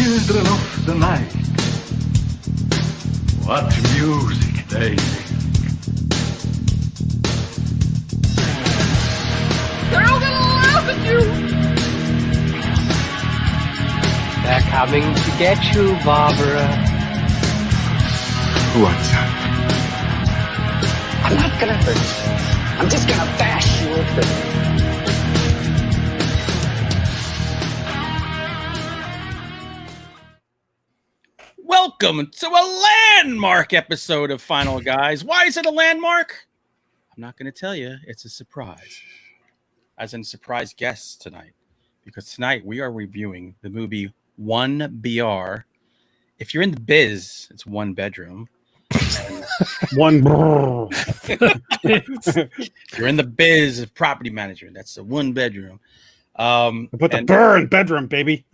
children of the night. What music they make. They're all gonna laugh at you! They're coming to get you, Barbara. What's up? I'm not gonna hurt you. I'm just gonna bash you a bit. Welcome to a landmark episode of Final Guys. Why is it a landmark? I'm not going to tell you. It's a surprise. As in surprise guests tonight. Because tonight we are reviewing the movie 1BR. If you're in the biz, it's one bedroom. One. If you're in the biz of property management, that's a one bedroom. Put the burr in bedroom, baby.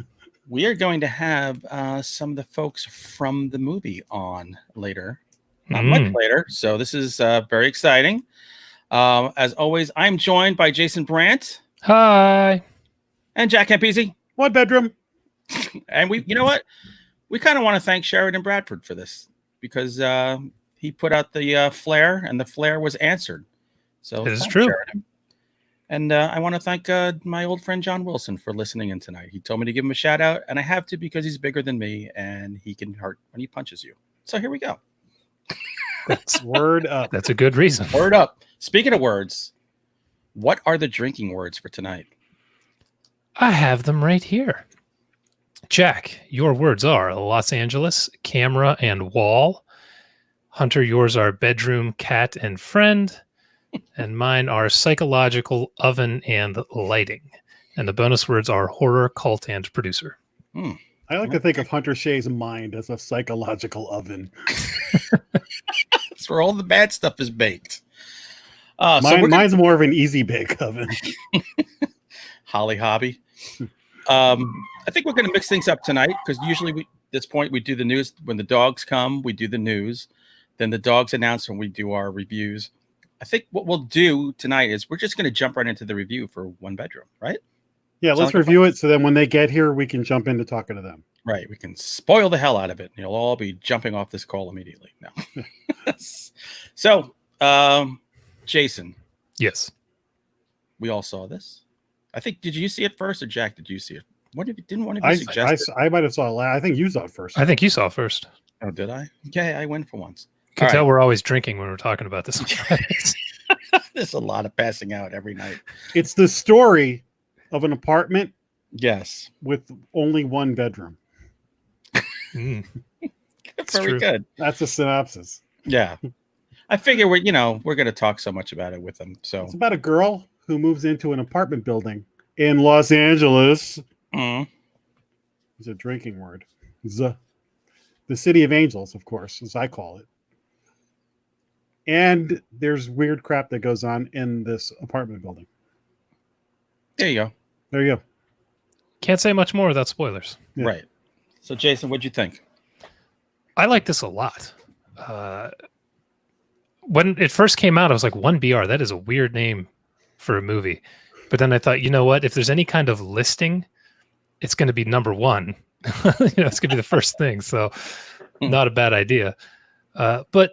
We are going to have some of the folks from the movie on later. Not much later. So this is very exciting. As always, I'm joined by Jason Brant. Hi. And Jack Campisi. One bedroom. And you know what? We kind of want to thank Sheridan Bradford for this because he put out the flare and the flare was answered. So it is true. Sheridan. And I want to thank my old friend John Wilson for listening in tonight. He told me to give him a shout out, and I have to because he's bigger than me and he can hurt when he punches you. So here we go. That's word up. That's a good reason. Word up. Speaking of words, what are the drinking words for tonight? I have them right here. Jack, your words are Los Angeles, camera, and wall. Hunter, yours are bedroom, cat, and friend. And mine are psychological, oven, and lighting. And the bonus words are horror, cult, and producer. I like to think of Hunter Shea's mind as a psychological oven. That's where all the bad stuff is baked. Mine's more of an easy bake oven. Holly Hobby. I think we're going to mix things up tonight because usually at this point we do the news. When the dogs come, we do the news. Then the dogs announce when we do our reviews. I think what we'll do tonight is we're just going to jump right into the review for one bedroom, right? Yeah, let's review it so then when they get here, we can jump into talking to them. Right. We can spoil the hell out of it. You'll all be jumping off this call immediately. No. So, Jason. Yes. We all saw this. I think, did you see it first or Jack, did you see it? Didn't one of you suggest it? I might have saw it last. I think you saw it first. I think you saw it first. Oh, did I? Okay, I win for once. You can tell we're always drinking when we're talking about this. There's a lot of passing out every night. It's the story of an apartment. Yes. With only one bedroom. Very good. That's a synopsis. Yeah. I figure we're going to talk so much about it with them. So it's about a girl who moves into an apartment building in Los Angeles. It's a drinking word. The city of angels, of course, as I call it. And there's weird crap that goes on in this apartment building. There you go. There you go. Can't say much more without spoilers. Yeah. Right. So, Jason, what'd you think? I like this a lot. When it first came out, I was like, 1BR, that is a weird name for a movie. But then I thought, you know what? If there's any kind of listing, it's going to be number one. It's going to be the first thing. So not a bad idea. But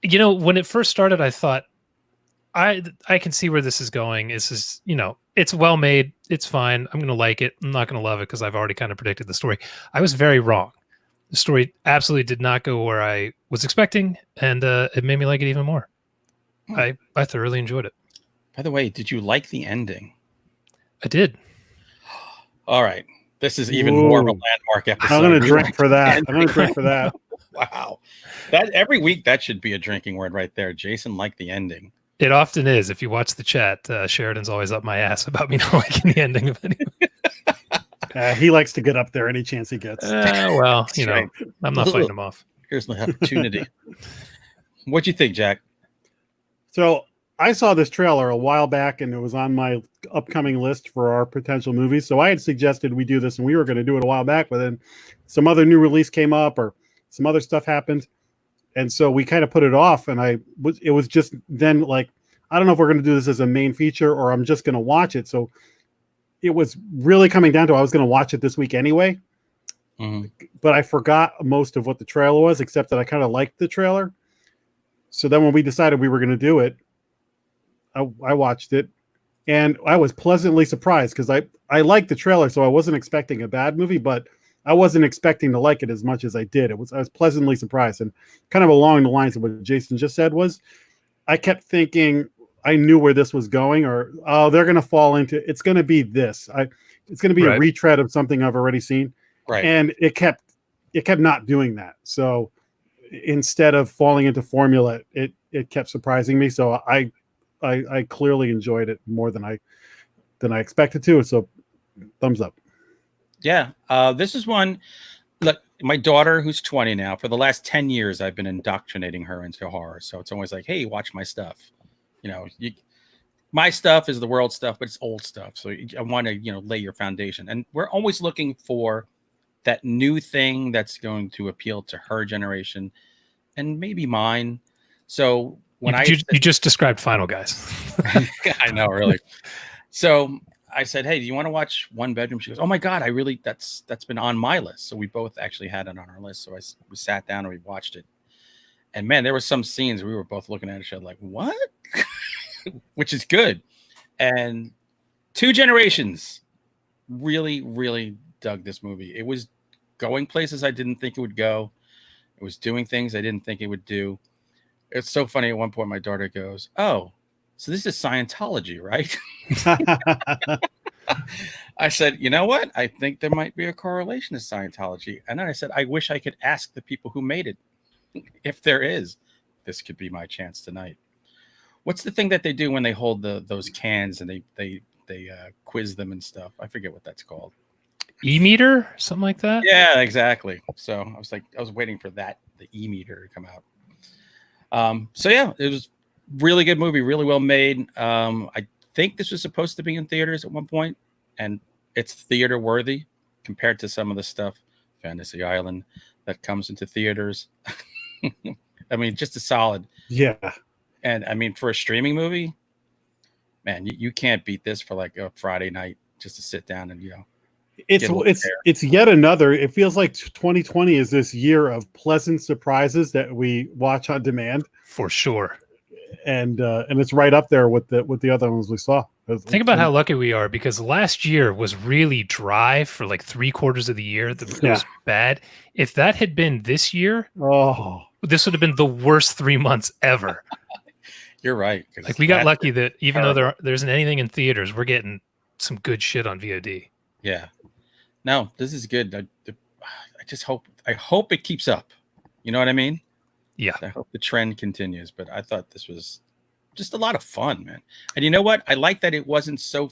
when it first started, I thought, I can see where this is going. This is, it's well made. It's fine. I'm going to like it. I'm not going to love it because I've already kind of predicted the story. I was very wrong. The story absolutely did not go where I was expecting, and it made me like it even more. I thoroughly enjoyed it. By the way, did you like the ending? I did. All right. This is even more of a landmark episode. I'm going to drink for that. Wow. That every week that should be a drinking word right there. Jason liked the ending. It often is. If you watch the chat, Sheridan's always up my ass about me not liking the ending of anything. He likes to get up there any chance he gets. Well, right. I'm not fighting him off. Here's the opportunity. What'd you think, Jack? So I saw this trailer a while back, and it was on my upcoming list for our potential movies. So I had suggested we do this, and we were going to do it a while back, but then some other new release came up or some other stuff happened. And so we kind of put it off, and it was just then like, I don't know if we're going to do this as a main feature or I'm just going to watch it. So it was really coming down to I was going to watch it this week anyway. but I forgot most of what the trailer was, except that I kind of liked the trailer. So then when we decided we were going to do it, I watched it, and I was pleasantly surprised because I liked the trailer, so I wasn't expecting a bad movie, but I wasn't expecting to like it as much as I did. I was pleasantly surprised, and kind of along the lines of what Jason just said was, I kept thinking I knew where this was going, or they're going to fall into it's going to be this. It's going to be a retread of something I've already seen, Right? And it kept not doing that. So instead of falling into formula, it kept surprising me. So I clearly enjoyed it more than I expected to. So thumbs up. Yeah. This is one. Look, my daughter, who's 20 now, for the last 10 years, I've been indoctrinating her into horror. So it's always like, hey, watch my stuff. You know, my stuff is the world stuff, but it's old stuff. So I want to, lay your foundation. And we're always looking for that new thing that's going to appeal to her generation and maybe mine. So when you just described Final Guys. I know, really. So I said, hey, do you want to watch One Bedroom? She goes, oh my God, that's been on my list. So we both actually had it on our list. So we sat down and we watched it. And man, there were some scenes we were both looking at each other like, what? Which is good. And two generations really, really dug this movie. It was going places I didn't think it would go. It was doing things I didn't think it would do. It's so funny. At one point, my daughter goes, oh, so this is Scientology, right? I said, you know what? I think there might be a correlation to Scientology. And then I said, I wish I could ask the people who made it. If there is, this could be my chance tonight. What's the thing that they do when they hold those cans and they quiz them and stuff? I forget what that's called. E-meter, something like that. Yeah, exactly. So I was waiting for the E-meter to come out. So yeah, it was really good movie, really well made. I think this was supposed to be in theaters at one point, and it's theater worthy compared to some of the stuff, Fantasy Island, that comes into theaters. I mean, just a solid. Yeah. And I mean, for a streaming movie, man, you can't beat this for like a Friday night just to sit down and, it's yet another. It feels like 2020 is this year of pleasant surprises that we watch on demand. For sure. And it's right up there with the other ones we saw. Think about how lucky we are, because last year was really dry for like 3/4 of the year. It was bad. If that had been this year, this would have been the worst 3 months ever. You're right. Like, we got lucky that even though there isn't anything in theaters, we're getting some good shit on VOD. Yeah. No, this is good. I just hope it keeps up. You know what I mean? Yeah. I hope the trend continues. But I thought this was just a lot of fun, man. And you know what? I like that it wasn't so,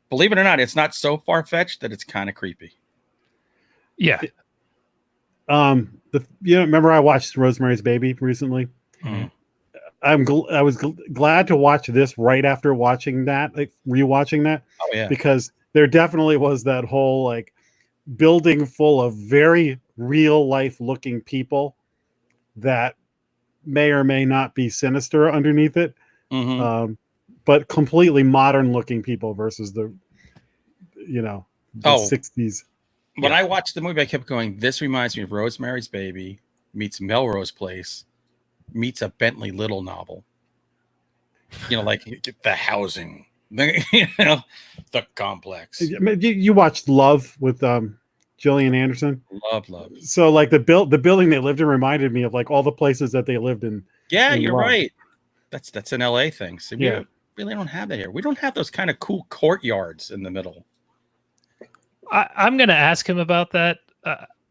believe it or not, it's not so far-fetched that it's kind of creepy. Yeah. Remember I watched Rosemary's Baby recently? Mm-hmm. I was glad to watch this right after watching that, like rewatching that. Oh yeah. Because there definitely was that whole like building full of very real life looking people that may or may not be sinister underneath it. Mm-hmm. But completely modern looking people versus the 60s. When I watched the movie, I kept going, this reminds me of Rosemary's Baby meets Melrose Place meets a Bentley Little novel. Like the housing, the complex. You watched Love with Gillian Anderson? Love. So like the building they lived in reminded me of like all the places that they lived in. Yeah, in you're Love. Right. That's an LA thing. So we really don't have that here. We don't have those kind of cool courtyards in the middle. I'm going to ask him about that.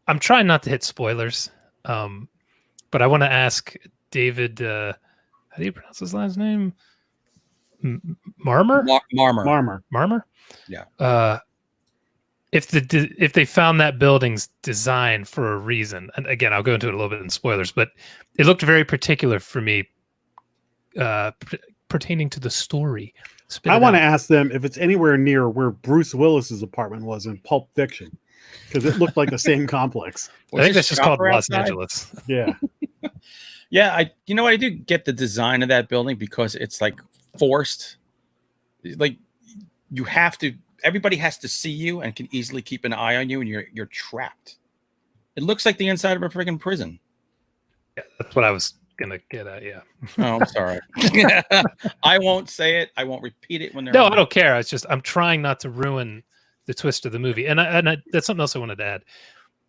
I'm trying not to hit spoilers, but I want to ask David. How do you pronounce his last name? Marmor? Marmor. Yeah. If they found that building's designed for a reason, and again, I'll go into it a little bit in spoilers, but it looked very particular for me, pertaining to the story. I want to ask them if it's anywhere near where Bruce Willis's apartment was in Pulp Fiction, because it looked like the same complex. I think that's just called Los Angeles. Yeah. Yeah, I do get the design of that building because it's like forced. Like you have to everybody has to see you and can easily keep an eye on you, and you're trapped. It looks like the inside of a freaking prison. Yeah, that's what I was gonna get at. Yeah. Oh, I'm sorry. I won't say it. I won't repeat it when they're. No, on. I don't care. It's just I'm trying not to ruin the twist of the movie, and that's something else I wanted to add.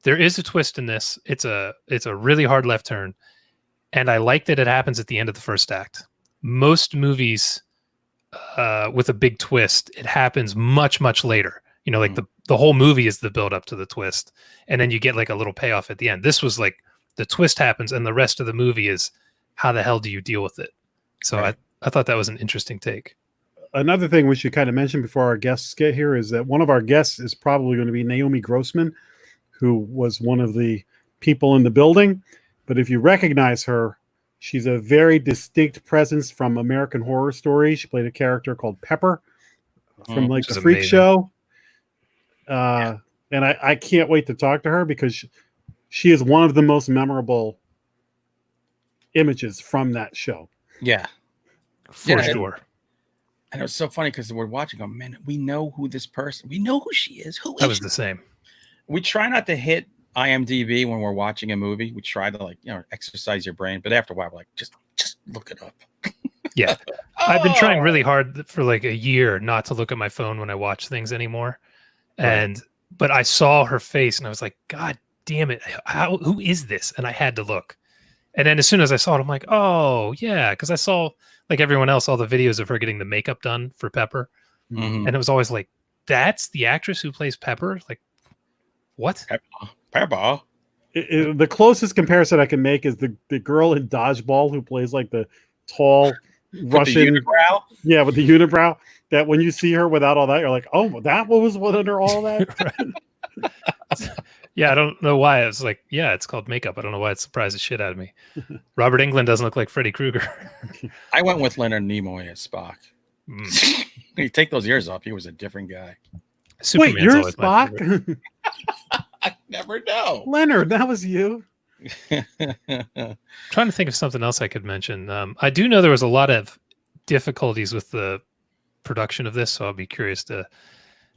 There is a twist in this. It's a really hard left turn, and I like that it happens at the end of the first act. Most movies with a big twist, it happens much later. You know, like the whole movie is the build up to the twist, and then you get like a little payoff at the end. This was like the twist happens, and the rest of the movie is how the hell do you deal with it? So right. I thought that was an interesting take. Another thing we should kind of mention before our guests get here is that one of our guests is probably going to be Naomi Grossman, who was one of the people in the building. But if you recognize her, she's a very distinct presence from American Horror Story. She played a character called Pepper from like the Freak Show. And I can't wait to talk to her because she is one of the most memorable images from that show. Yeah. For sure. And it was so funny because we're watching, oh man, we know who this person, we know who she is. That was the same. We try not to hit IMDb when we're watching a movie. We try to exercise your brain, but after a while, we're like, just look it up. Yeah. I've been trying really hard for like a year not to look at my phone when I watch things anymore. But I saw her face and I was like, God damn it. Who is this? And I had to look. And then as soon as I saw it, I'm like, oh yeah. Cause I saw like everyone else, all the videos of her getting the makeup done for Pepper. Mm-hmm. And it was always like, that's the actress who plays Pepper? Like, what? Pepper. The closest comparison I can make is the girl in Dodgeball who plays like the tall Russian. With the unibrow? Yeah, with the unibrow. That when you see her without all that, you're like, oh, that was what under all that? Yeah, I don't know why. I was like, yeah, it's called makeup. I don't know why it surprised the shit out of me. Robert Englund doesn't look like Freddy Krueger. I went with Leonard Nimoy as Spock. You take those ears off, he was a different guy. Wait, you're Spock? I never know. Leonard, that was you. Trying to think of something else I could mention. I do know there was a lot of difficulties with the production of this, so I'll be curious to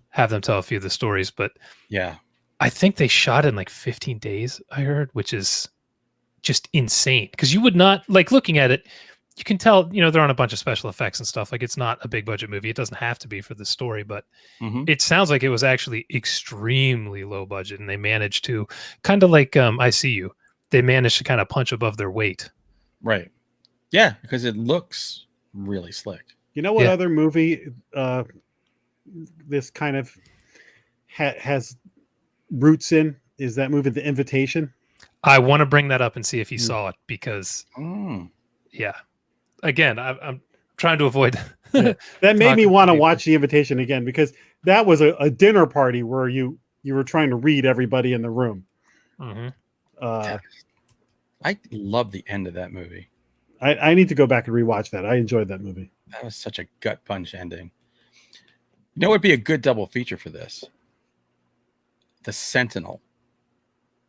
have them tell a few of the stories. But yeah, I think they shot in like 15 days, I heard, which is just insane. Because you would not, like, looking at it, you can tell, they're on a bunch of special effects and stuff. Like, it's not a big budget movie. It doesn't have to be for the story, but it sounds like it was actually extremely low budget. And they managed to, kind of like I See You, they managed to kind of punch above their weight. Right. Yeah, because it looks really slick. You know what other movie this kind of has roots in? Is that movie The Invitation? I want to bring that up and see if you saw it because, yeah. Again, I'm trying to avoid. That made me want to watch The Invitation again because that was a dinner party where you were trying to read everybody in the room. I love the end of that movie. I need to go back and rewatch that. I enjoyed that movie. That was such a gut punch ending. You know what would be a good double feature for this? The Sentinel.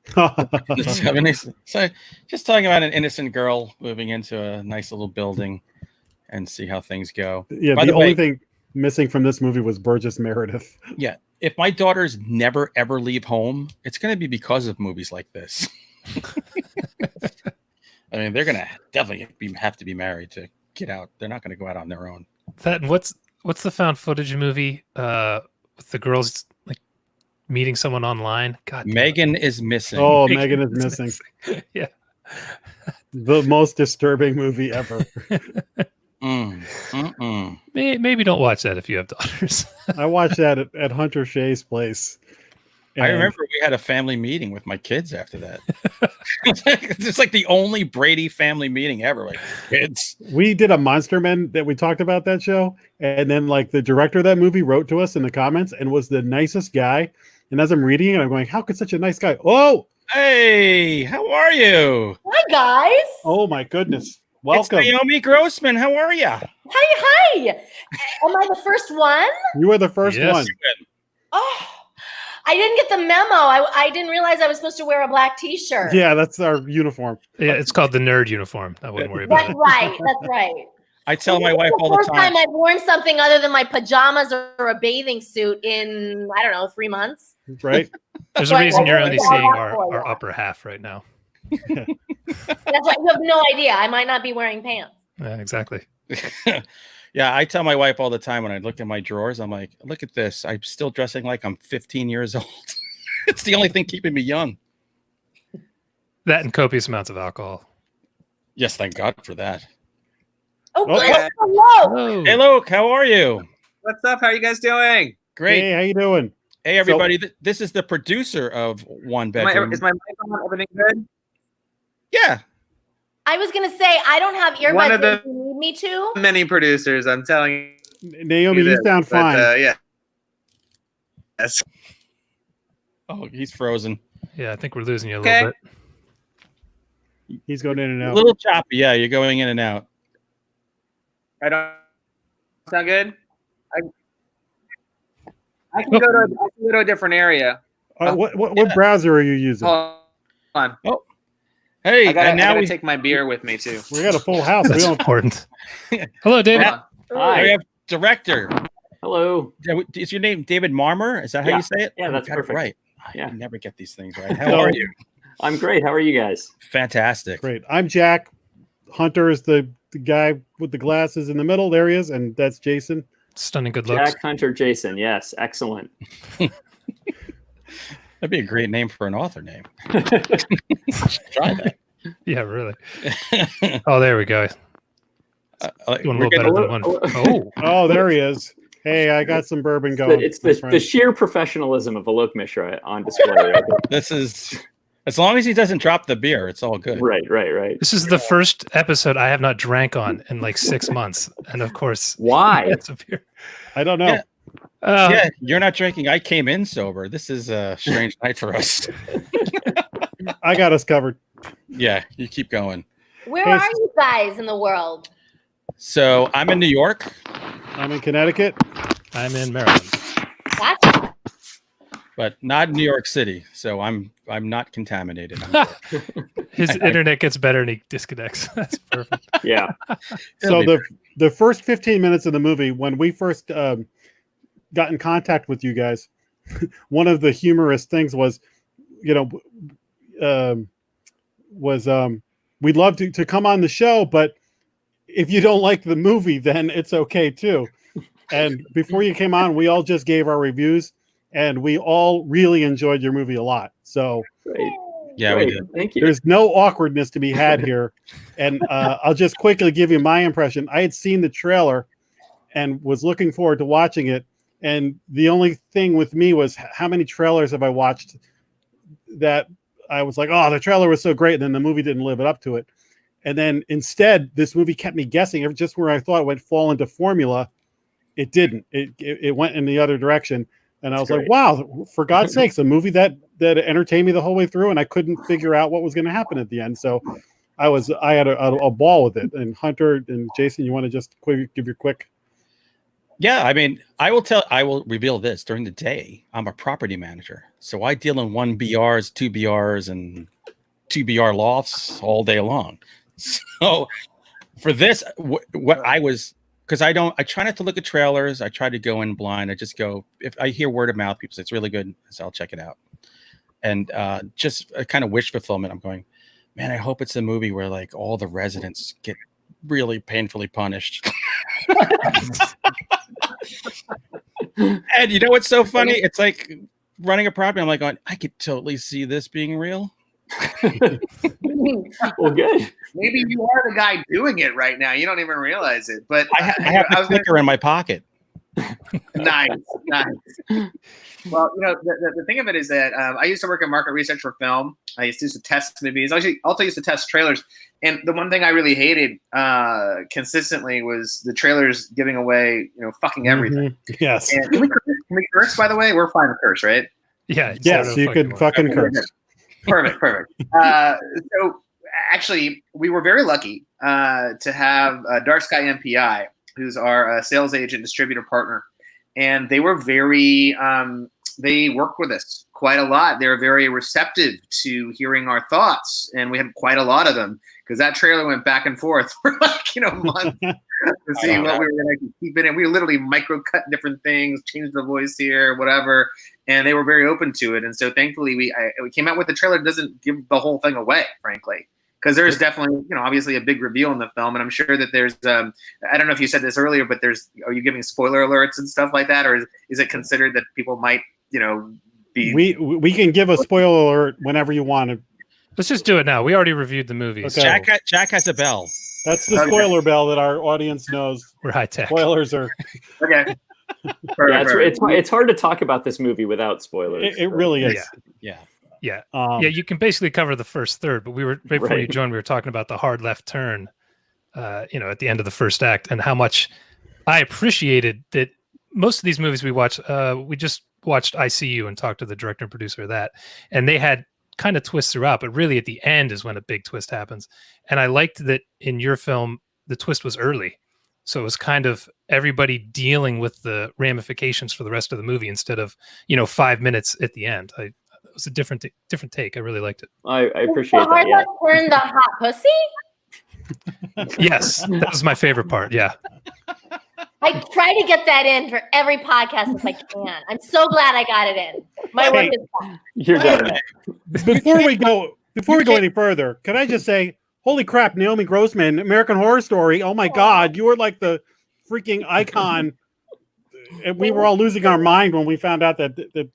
The 70s. So just talking about an innocent girl moving into a nice little building and see how things go. Yeah, the only thing missing from this movie was Burgess Meredith. Yeah. If my daughters never ever leave home, it's going to be because of movies like this. I mean, they're going to definitely have to be married to get out. They're not going to go out on their own. What's the found footage movie with the girls like meeting someone online? God, Megan is missing. Oh, Megan is missing. Yeah. The most disturbing movie ever. Maybe don't watch that if you have daughters. I watched that at Hunter Shea's place. I remember we had a family meeting with my kids after that. It's like the only Brady family meeting ever. Like, kids. We did a Monster Men that we talked about that show. And then like the director of that movie wrote to us in the comments and was the nicest guy. And as I'm reading it, I'm going, how could such a nice guy? Oh, hey, how are you? Hi, guys. Oh, my goodness. Welcome. It's Naomi Grossman. How are you? Hi. Am I the first one? You were the first one. Oh, I didn't get the memo. I didn't realize I was supposed to wear a black T-shirt. Yeah, that's our uniform. Yeah, it's called the nerd uniform. I wouldn't worry about it. That's right. I tell my wife all the First time. time I've worn something other than my pajamas or a bathing suit in, I don't know, 3 months. Right? There's a Right, reason well, you're what only is all seeing that our for? upper half right now. That's why you have no idea. I might not be wearing pants. Yeah, exactly. Yeah, I tell my wife all the time when I look at my drawers, I'm like, look at this. I'm still dressing like I'm 15 years old. It's the only thing keeping me young. That and copious amounts of alcohol. Yes, thank God for that. Oh, Oh, good. yeah. Hello. Oh, Hey, Luke, how are you? What's up? How are you guys doing? Great. Hey, how you doing? Hey, everybody. This is the producer of One Bedroom. Is my mic on? Everything good? Yeah. I was going to say, I don't have earbuds. One of the- if you need me to. Many producers, I'm telling Naomi, you this, sound but, fine. yeah. Yes. Oh, he's frozen. yeah, I think we're losing you a Okay. little bit. He's going in and A out. little choppy. Yeah, you're going in and out. I don't sound good. I can go to a different area. What browser are you using? Hold on. Hey, I gotta, and now I gotta we take my beer with me too. We got a full house. We That's don't. important. Hello, David. Hold on. now we Hi. have director. Hello. Is your name David Marmor? Is that how Yeah. you say it? Yeah, I that's got it perfect. right. Yeah. I never get these things right. How are you? I'm great. How are you guys? Fantastic. Great. I'm Jack. Hunter is the guy with the glasses in the middle. There he is, and that's Jason. Stunning good looks. Jack, Hunter, Jason. Yes, excellent. That'd be a great name for an author name. Try that. Yeah, really. Oh, there we go. Doing a little better than one. Oh, Oh, there he is. Hey, I got some bourbon going. It's my the friend. sheer professionalism of Alok Mishra on display. Right, This is as long as he doesn't drop the beer, it's all good. right. this is the first episode I have not drank on in like 6 months, and of course, Why? it's a beer. I don't know. Yeah. Uh, Yeah, you're not drinking. I came in sober. This is a strange night for us. I got us covered. Yeah, you keep going. Where Hey, are you guys in the world? So I'm in New York, I'm in Connecticut. I'm in Maryland. That's but not in New York City. So I'm not contaminated. I'm good. His internet gets better and he disconnects. That's perfect. Yeah. So It'll be the first 15 minutes of the movie, when we first got in contact with you guys, one of the humorous things was, we'd love to come on the show, but if you don't like the movie, then it's okay too. And before you came on, we all just gave our reviews, and we all really enjoyed your movie a lot. So Great. Yeah, we Great. did. Thank you. there's no awkwardness to be had here. And I'll just quickly give you my impression. I had seen the trailer and was looking forward to watching it. And the only thing with me was, how many trailers have I watched that I was like, oh, the trailer was so great, and then the movie didn't live up to it. And then instead, this movie kept me guessing. Just where I thought it would fall into formula, it didn't. It went in the other direction. And I was like, wow, for God's sakes, a movie that entertained me the whole way through, and I couldn't figure out what was going to happen at the end. So I had a ball with it. And Hunter and Jason, you want to just give your quick? Yeah, I mean, I will reveal this. During the day, I'm a property manager. So I deal in 1 BRs, 2 BRs, and 2 BR lofts all day long. So for this, what I was, because I try not to look at trailers. I try to go in blind. I just go, if I hear word of mouth, people say it's really good, so I'll check it out. And just a kind of wish fulfillment. I'm going, man, I hope it's a movie where like all the residents get really painfully punished. And you know what's so funny? It's like running a property. I'm like, I could totally see this being real. Well, good. Maybe you are the guy doing it right now. You don't even realize it. But I have a clicker in my pocket. Nice. Well, the thing of it is that I used to work in market research for film. I used to test movies. I also used to test trailers. And the one thing I really hated consistently was the trailers giving away, fucking everything. Mm-hmm. Yes. And can we curse, by the way? We're fine with curse, right? Yeah. Yes, you could fucking curse. Perfect. So actually, we were very lucky to have Dark Sky MPI, who's our sales agent distributor partner. And they were very, they worked with us quite a lot. They were very receptive to hearing our thoughts. And we had quite a lot of them because that trailer went back and forth for months. to see what we were going to keep in it. We literally micro cut different things, change the voice here, whatever, and they were very open to it. And so thankfully, we came out with the trailer that doesn't give the whole thing away, frankly. Because there's definitely, obviously a big reveal in the film, and I'm sure that there's, I don't know if you said this earlier, but are you giving spoiler alerts and stuff like that, or is it considered that people might, be? We can give a spoiler alert whenever you want to. Let's just do it now. We already reviewed the movie. Okay. So Jack has a bell. That's the spoiler bell that our audience knows. we're high tech. Spoilers are. Okay. It's hard to talk about this movie without spoilers. It really is. Yeah. Yeah. You can basically cover the first third, but we were right before you joined. We were talking about the hard left turn, at the end of the first act, and how much I appreciated that. Most of these movies we watch, we just watched ICU and talked to the director and producer of that, and they had kind of twists throughout, but really at the end is when a big twist happens. And I liked that in your film, the twist was early. So it was kind of everybody dealing with the ramifications for the rest of the movie instead of, 5 minutes at the end. It was a different take. I really liked it. I appreciate that. Yeah. Turn the hot pussy? Yes, that was my favorite part. Yeah. I try to get that in for every podcast if I can. I'm so glad I got it in. My work is done. You're done. Before we go any further, can I just say, holy crap, Naomi Grossman, American Horror Story. Oh my God, you were like the freaking icon. And we were all losing our mind when we found out that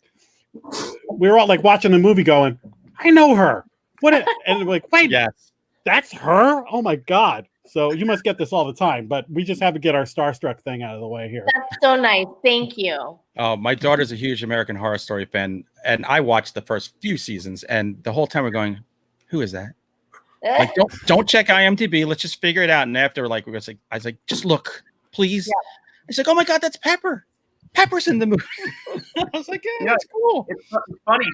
we were all like watching the movie going, I know her. And we're like, wait, Yes. that's her? Oh my God. So you must get this all the time, but we just have to get our starstruck thing out of the way here. That's so nice. Thank you. Oh, my daughter's a huge American Horror Story fan, and I watched the first few seasons, and the whole time we're going, "Who is that?" Like, don't check IMDb. Let's just figure it out. And after, I was like, just look, please. Yeah. It's like, oh my God, that's Pepper. Pepper's in the movie. I was like, yeah, that's cool. It's funny.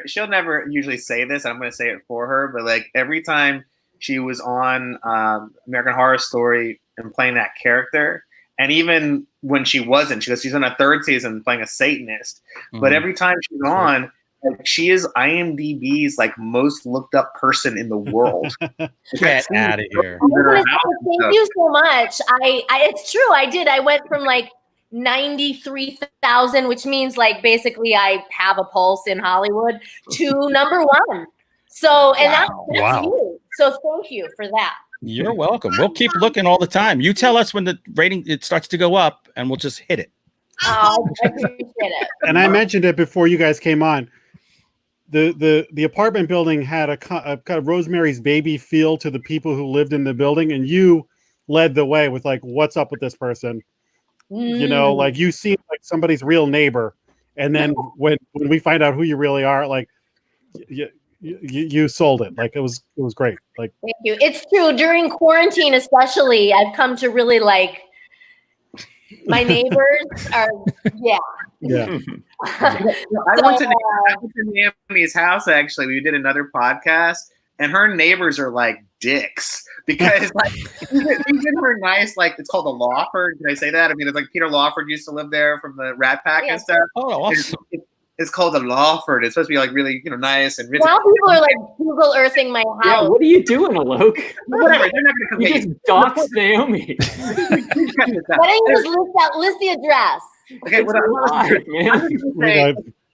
She'll never usually say this. I'm going to say it for her, but like every time she was on American Horror Story and playing that character, and even when she wasn't, she's on a third season playing a Satanist. Mm-hmm. But every time she's on, she is IMDb's most looked up person in the world. Get out of here! Thank you so much. It's true. I did. I went from 93,000, which means basically I have a pulse in Hollywood, to number one. So, and that's you. So thank you for that. You're welcome. We'll keep looking all the time. You tell us when the rating it starts to go up, and we'll just hit it. Oh, I appreciate it. And I mentioned it before you guys came on. The apartment building had a kind of Rosemary's Baby feel to the people who lived in the building, and you led the way with what's up with this person. You seem like somebody's real neighbor, and then when we find out who you really are, you sold it. It was great. Thank you. It's true. During quarantine, especially, I've come to really my neighbors are yeah. I went to Naomi's house actually. We did another podcast, and her neighbors are like dicks because even her nice it's called a Lawford. Can I say that? I mean, it's Peter Lawford used to live there from the Rat Pack and stuff. Oh, awesome. It's called a Lawford. It's supposed to be really nice and rich. Now people are Google Earthing my house. Yeah, what are you doing, Alok? Whatever, they're not going to come. You just doxed Naomi. Why don't you just list the address? Okay,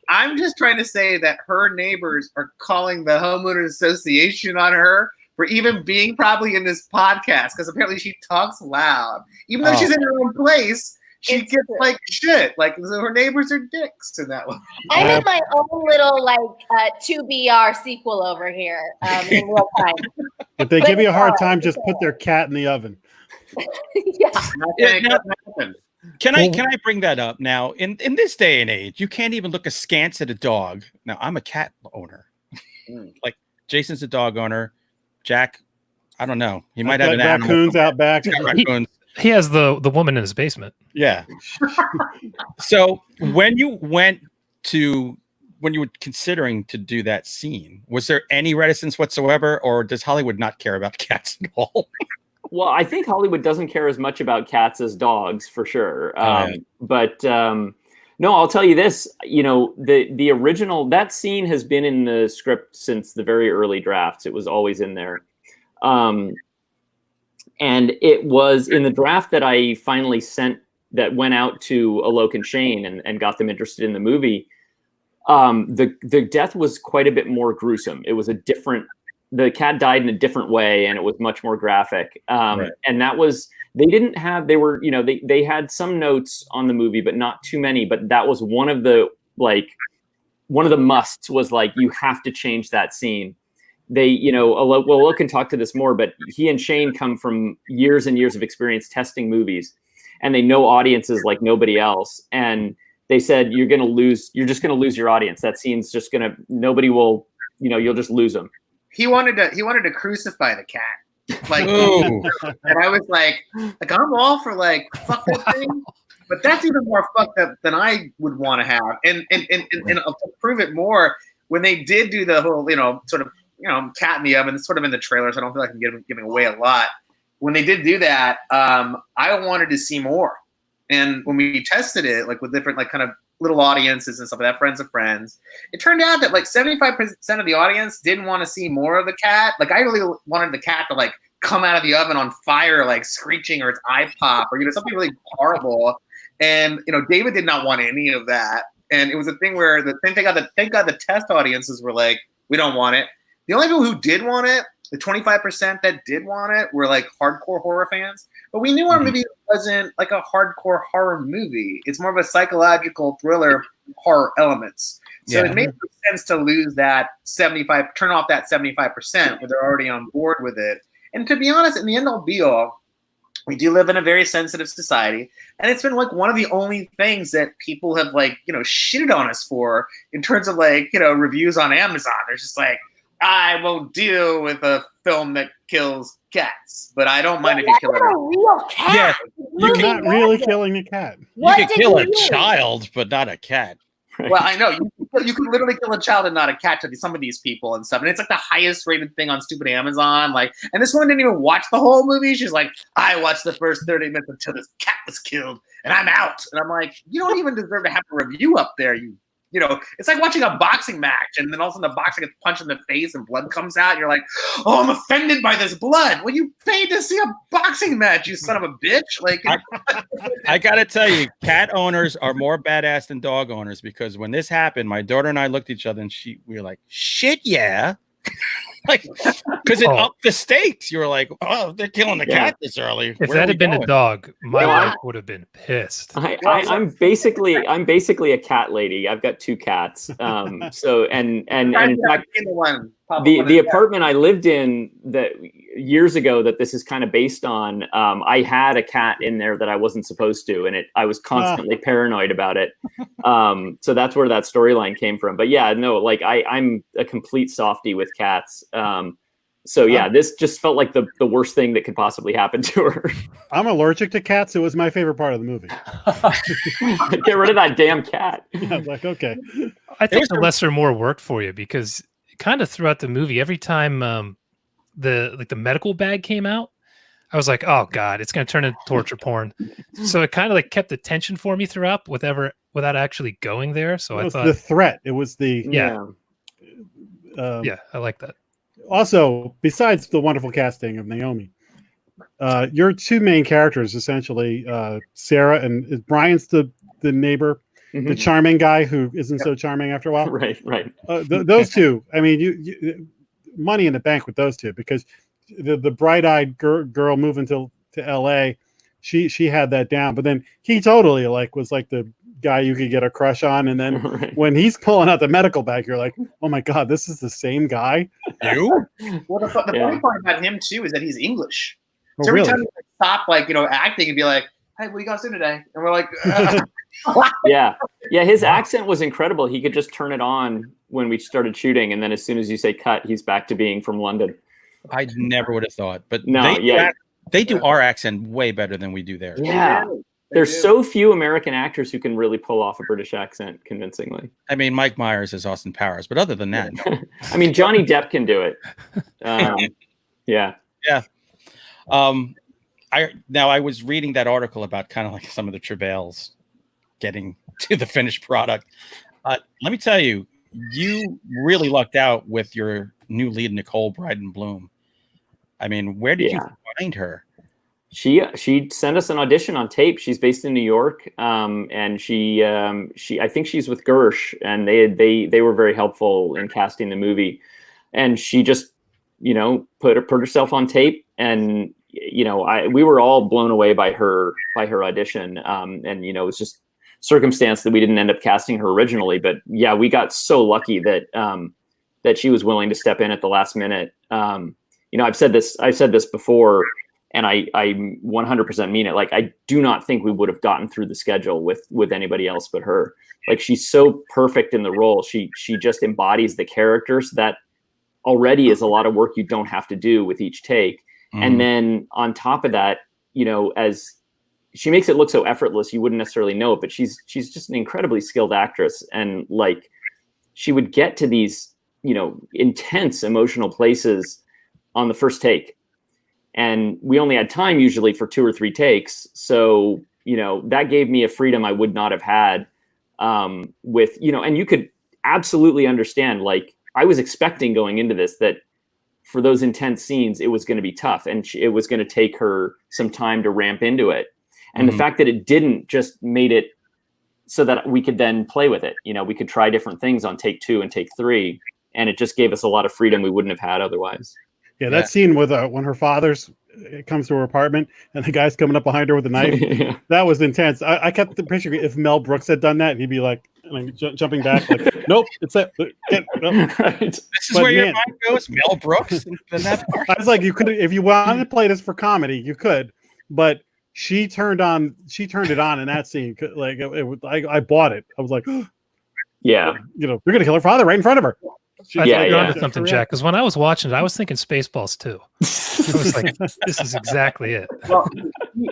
I'm just trying to say that her neighbors are calling the homeowners association on her for even being probably in this podcast because apparently she talks loud, even though she's in her own place. She gets shit. So her neighbors are dicks in that one. I have my own little 2BR sequel over here in real time. If they give you a hard time, just put their cat in the oven. Can I bring that up now? In this day and age, you can't even look askance at a dog. Now, I'm a cat owner. Jason's a dog owner. Jack, I don't know. He might have an raccoons out back. Raccoons. He has the woman in his basement. Yeah. So when you were considering to do that scene, was there any reticence whatsoever, or does Hollywood not care about cats at all? Well, I think Hollywood doesn't care as much about cats as dogs, for sure. But no, I'll tell you this. The original, that scene has been in the script since the very early drafts. It was always in there. And it was in the draft that I finally sent that went out to Alok and Shane and got them interested in the movie. The death was quite a bit more gruesome. It was the cat died in a different way, and it was much more graphic. And that was, they had some notes on the movie, but not too many. But that was one of the musts was like, you have to change that scene. Alok can talk to this more, but he and Shane come from years and years of experience testing movies, and they know audiences like nobody else. And they said, you're just going to lose your audience. That scene's just going to, nobody will, you'll just lose them. He wanted to crucify the cat. Like, and I was like, I'm all for like, fuck that thing. But that's even more fucked up than I would want to have. And to prove it more, when they did do the whole, sort of, cat in the oven, sort of in the trailers, I don't feel like I'm giving away a lot. When they did do that, I wanted to see more. And when we tested it, like with different, like kind of little audiences and stuff like that, friends of friends, it turned out that like 75% of the audience didn't want to see more of the cat. Like I really wanted the cat to like come out of the oven on fire, like screeching, or its eye pop, or something really horrible. And David did not want any of that. And it was a thing where thank God the test audiences were like, we don't want it. The only people who did want it, the 25% that did want it, were like hardcore horror fans. But we knew our movie wasn't like a hardcore horror movie. It's more of a psychological thriller horror elements. So it made sense to lose that 75, turn off that 75% where they're already on board with it. And to be honest, in the end all be all, we do live in a very sensitive society, and it's been like one of the only things that people have like, shitted on us for in terms of like, reviews on Amazon. They're just like, I will deal with a film that kills cats, but I don't mind if you kill it. A real cat. Yeah, you're not really killing the cat. You can kill a child, but not a cat. Right. Well, I know you can literally kill a child and not a cat to some of these people and stuff, and it's like the highest rated thing on stupid Amazon. Like, and this woman didn't even watch the whole movie. She's like, I watched the first 30 minutes until this cat was killed, and I'm out. And I'm like, you don't even deserve to have a review up there. It's like watching a boxing match, and then all of a sudden the boxer gets punched in the face and blood comes out. And you're like, oh, I'm offended by this blood. Well, you paid to see a boxing match, you son of a bitch. Like, I gotta tell you, cat owners are more badass than dog owners, because when this happened, my daughter and I looked at each other and we were like, shit, yeah. Like, because it upped the stakes. You were like, oh, they're killing the cat this early. If that had been a dog, my wife would have been pissed. I'm basically a cat lady. I've got 2 cats. So and in fact, the apartment I lived in that years ago that this is kind of based on, I had a cat in there that I wasn't supposed to, and I was constantly paranoid about it. So that's where that storyline came from. But yeah, no, like I'm a complete softie with cats. So yeah, this just felt like the worst thing that could possibly happen to her. I'm allergic to cats. It was my favorite part of the movie. Get rid of that damn cat. Yeah, like, okay. I think the lesser more worked for you, because kind of throughout the movie, every time the medical bag came out, I was like, oh God, it's going to turn into torture porn. So it kind of like kept the tension for me throughout without actually going there. So I thought the threat. It was the I like that. Also, besides the wonderful casting of Naomi, your 2 main characters, essentially, Sarah and Brian's the neighbor, the charming guy who isn't so charming after a while. Right. Those 2, I mean, you money in the bank with those 2, because the bright-eyed girl moving to LA, she had that down, but then he totally was like the guy you could get a crush on, and then when he's pulling out the medical bag, you're like, oh my God, this is the same guy. Well, the funny part about him too is that he's English. Oh, so every really? time he stop acting and be like, hey, what are you guys doing today? And we're like, yeah, his accent was incredible. He could just turn it on when we started shooting, and then as soon as you say cut, he's back to being from London. I never would have thought, but no, they do our accent way better than we do theirs. Yeah. There's so few American actors who can really pull off a British accent convincingly. I mean, Mike Myers is Austin Powers, but other than that, I mean, Johnny Depp can do it. Yeah. I was reading that article about kind of like some of the travails getting to the finished product. Let me tell you, you really lucked out with your new lead, Nicole Bryden Bloom. I mean, where did you find her? She sent us an audition on tape. She's based in New York, and she I think she's with Gersh, and they were very helpful in casting the movie. And she just, put herself on tape, and we were all blown away by her audition. And it was just circumstance that we didn't end up casting her originally, but yeah, we got so lucky that she was willing to step in at the last minute. I've said this before, and I 100% mean it. Like, I do not think we would have gotten through the schedule with anybody else but her. Like, she's so perfect in the role. She just embodies the characters. That already is a lot of work you don't have to do with each take. And then on top of that, as she makes it look so effortless, you wouldn't necessarily know it, but she's just an incredibly skilled actress. And like, she would get to these, intense emotional places on the first take. And we only had time usually for 2 or 3 takes. So, that gave me a freedom I would not have had with, and you could absolutely understand, like, I was expecting going into this that for those intense scenes, it was going to be tough, and it was going to take her some time to ramp into it. And the fact that it didn't just made it so that we could then play with it. We could try different things on take 2 and take 3, and it just gave us a lot of freedom we wouldn't have had otherwise. Yeah, that scene with when her father's comes to her apartment and the guy's coming up behind her with a knife, that was intense. I kept the picture, if Mel Brooks had done that, he'd be like, jumping back, like, nope, it's it. Right. This is where your mind goes, Mel Brooks. I was like, you could, if you wanted to play this for comedy, you could, but she turned it on in that scene. Like, I bought it. I was like, yeah, they're gonna kill her father right in front of her. I think you're onto something, Jack, because when I was watching it, I was thinking Spaceballs too. I was like, this is exactly it. Well,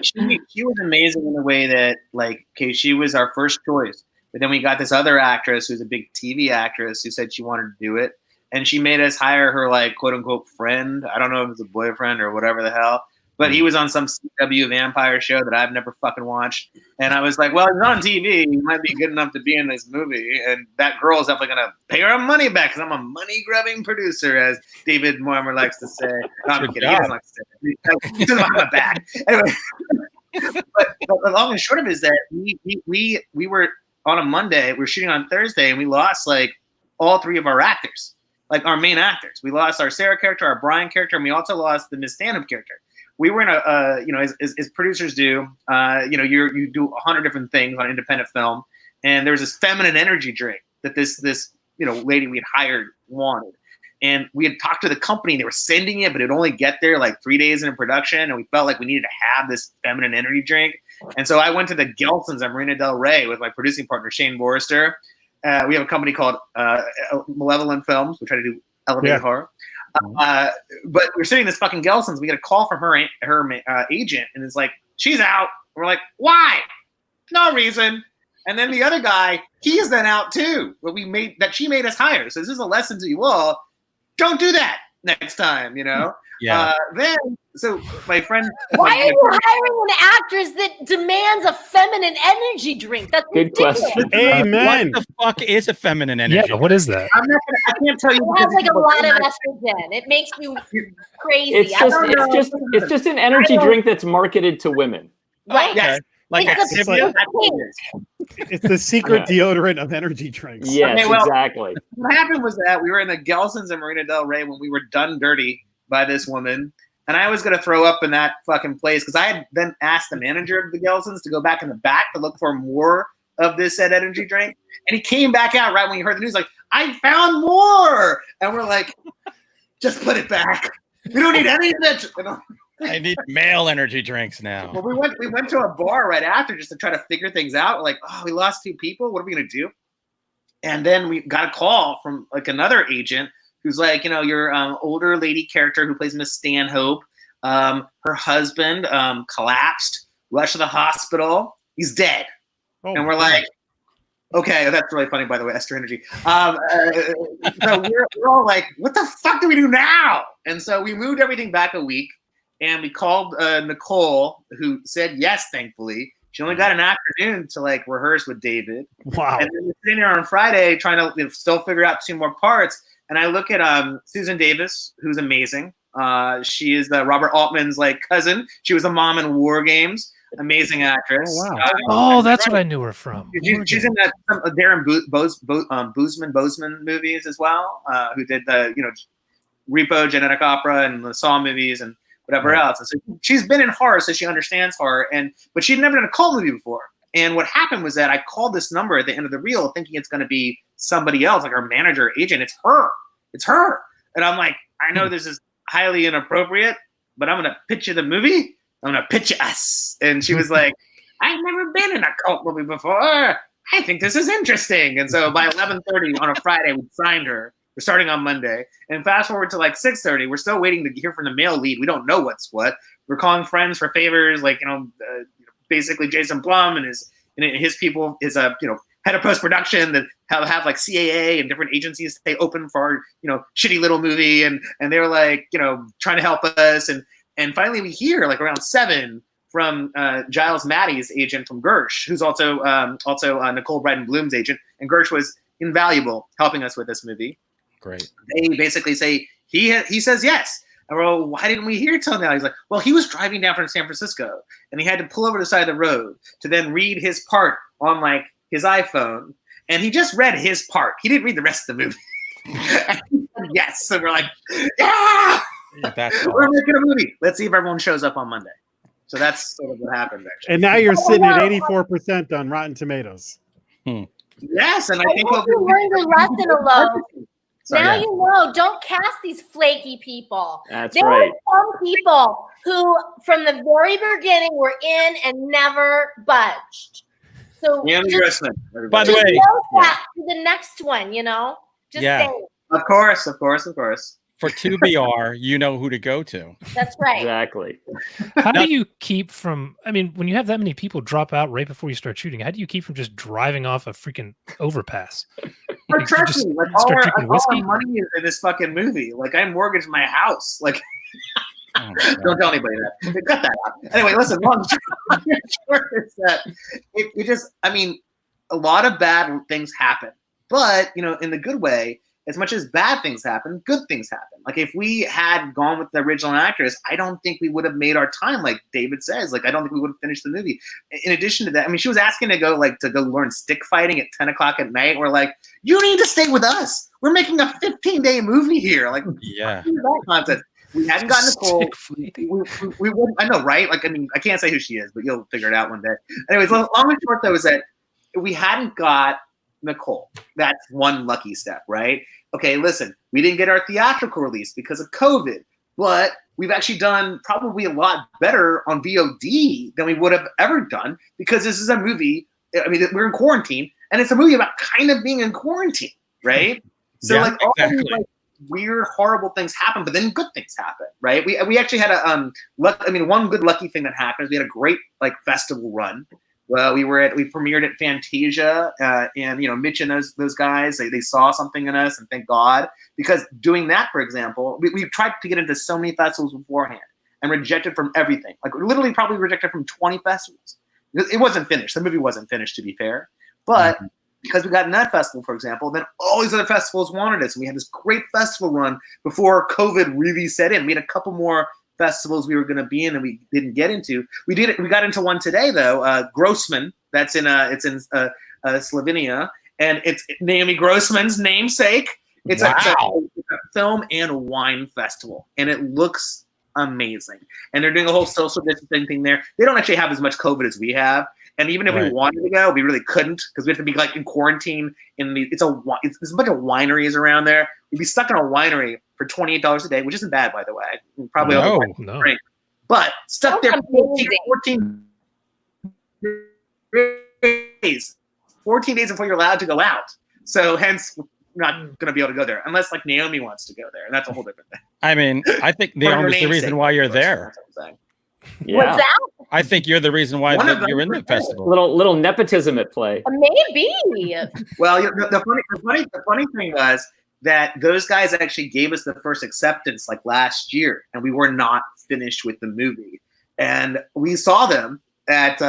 she was amazing in the way that, like, okay, she was our first choice, but then we got this other actress who's a big TV actress who said she wanted to do it, and she made us hire her, like, quote unquote friend. I don't know if it was a boyfriend or whatever the hell, but he was on some CW vampire show that I've never fucking watched. And I was like, well, he's on TV. He might be good enough to be in this movie. And that girl is definitely going to pay her money back because I'm a money-grubbing producer, as David Marmor likes to say. No, I'm kidding. He doesn't like to say it. He doesn't have my back. Anyway, but the long and short of it is that we were on a Monday. We were shooting on Thursday, and we lost, like, all 3 of our actors, like our main actors. We lost our Sarah character, our Brian character, and we also lost the Miss Stanhope character. We were in as producers do, you do 100 different things on independent film, and there was this feminine energy drink that this lady we had hired wanted, and we had talked to the company, and they were sending it, but it'd only get there like 3 days into production, and we felt like we needed to have this feminine energy drink, and so I went to the Gelson's at Marina Del Rey with my producing partner Shane Borster. We have a company called Malevolent Films. We try to do elevated horror. But we're sitting in this fucking Gelson's. We get a call from her agent, and it's like, she's out. We're like, why? No reason. And then the other guy, he is then out too. But she made us hire. So this is a lesson to you all. Don't do that next time, Yeah. So my friend. Why are you hiring an actress that demands a feminine energy drink? That's good question. Amen. What the fuck is a feminine energy? Yeah, what is that? I can't tell you. It has like a lot of estrogen. It makes you crazy. It's just an energy drink that's marketed to women. Right. Yes. Like it's the secret deodorant of energy drinks. Yes, exactly. What happened was that we were in the Gelson's in Marina Del Rey when we were done dirty by this woman. And I was going to throw up in that fucking place because I had then asked the manager of the Gelson's to go back in the back to look for more of this said energy drink. And he came back out right when he heard the news, like, I found more. And we're like, just put it back. We don't need any of it. I need male energy drinks now. Well, we went to a bar right after just to try to figure things out. We're like, oh, we lost 2 people. What are we going to do? And then we got a call from like another agent who's like, your older lady character who plays Miss Stanhope, her husband collapsed, rushed to the hospital. He's dead. Oh, and we're like, okay, that's really funny, by the way, Esther Energy. So we're all like, what the fuck do we do now? And so we moved everything back a week, and we called Nicole, who said yes, thankfully. She only got an afternoon to like rehearse with David. Wow. And then we're sitting there on Friday trying to still figure out 2 more parts. And I look at Susan Davis, who's amazing. She is Robert Altman's like cousin. She was a mom in War Games. Amazing actress. Oh, wow. Oh, that's what I knew her from. She's in that Darren Bozeman movies as well. Who did the Repo, Genetic Opera, and the Saw movies and whatever else. And so she's been in horror, so she understands horror. But she'd never done a cult movie before. And what happened was that I called this number at the end of the reel, thinking it's going to be somebody else, like our manager or agent. It's her. It's her. And I'm like, I know this is highly inappropriate, but I'm going to pitch you the movie. I'm going to pitch you us. And she was like, I've never been in a cult movie before. I think this is interesting. And so by 11:30 on a Friday, we signed her. We're starting on Monday. And fast forward to like 6:30, we're still waiting to hear from the male lead. We don't know what's what. We're calling friends for favors, like, basically Jason Blum and his people, his head of post-production that have like CAA and different agencies stay open for our, shitty little movie. And they're like, trying to help us. And finally we hear like around 7 from Giles Maddie's agent from Gersh, who's also Nicole Bryden Bloom's agent. And Gersh was invaluable helping us with this movie. Great. They basically say he says yes. And we're, well, why didn't we hear till now? He's like, well, he was driving down from San Francisco and he had to pull over to the side of the road to then read his part on like his iPhone. And he just read his part. He didn't read the rest of the movie. Yes. So we're like, yeah, we're making a movie. Let's see if everyone shows up on Monday. So that's sort of what happened, actually. And now you're sitting at 84% on Rotten Tomatoes. Yes, and I think you learned a lesson, Alok. Now you know, don't cast these flaky people. That's there right. are some people who, from the very beginning, were in and never budged. So Naomi Grossman. By the way, that to the next one, Just say. Of course. For 2BR, you know who to go to. That's right. Exactly. How do you keep from, when you have that many people drop out right before you start shooting, how do you keep from just driving off a freaking overpass? But trust me, like all our money is in this fucking movie. Like I mortgaged my house. Like don't tell anybody that. Cut that out. Anyway, listen, long short is that it just, a lot of bad things happen. But, in the good way, as much as bad things happen, good things happen. Like if we had gone with the original actress, I don't think we would have made our time. Like David says, like I don't think we would have finished the movie. In addition to that, she was asking to go learn stick fighting at 10 o'clock at night. We're like, you need to stay with us. We're making a 15-day movie here. Like, yeah, that concept. We hadn't gotten Nicole. We wouldn't. I know, right? Like, I can't say who she is, but you'll figure it out one day. Anyways, long and short though is that we hadn't got Nicole. That's one lucky step, right? Okay, listen, we didn't get our theatrical release because of COVID, but we've actually done probably a lot better on VOD than we would have ever done because this is a movie. We're in quarantine, and it's a movie about kind of being in quarantine, right? So all these weird, horrible things happen, but then good things happen, right? We actually had one good lucky thing that happened is we had a great festival run. Well, we premiered at Fantasia, and Mitch and those guys, they saw something in us, and thank God, because doing that, for example, we tried to get into so many festivals beforehand and rejected from everything, literally probably rejected from 20 festivals. It wasn't finished. The movie wasn't finished, to be fair, but because we got in that festival, for example, then all these other festivals wanted us, and we had this great festival run before COVID really set in. We had a couple more festivals we were going to be in and we didn't get into. We got into one today though, Grossman. That's in Slovenia, and it's Naomi Grossman's namesake. It's a film and wine festival, and it looks amazing. And they're doing a whole social distancing thing there. They don't actually have as much COVID as we have, and even if we wanted to go, we really couldn't because we have to be in quarantine. There's a bunch of wineries around there. We'd be stuck in a winery for $28 a day, which isn't bad, by the way. Probably no. But stuck there 14 days. 14 days before you're allowed to go out. So hence, we're not going to be able to go there unless Naomi wants to go there, and that's a whole different thing. I think Naomi's the reason why you're there. Yeah. What's that? I think you're the reason why you're in the festival. Little nepotism at play. Maybe. Well, the funny thing was that those guys actually gave us the first acceptance last year, and we were not finished with the movie. And we saw them at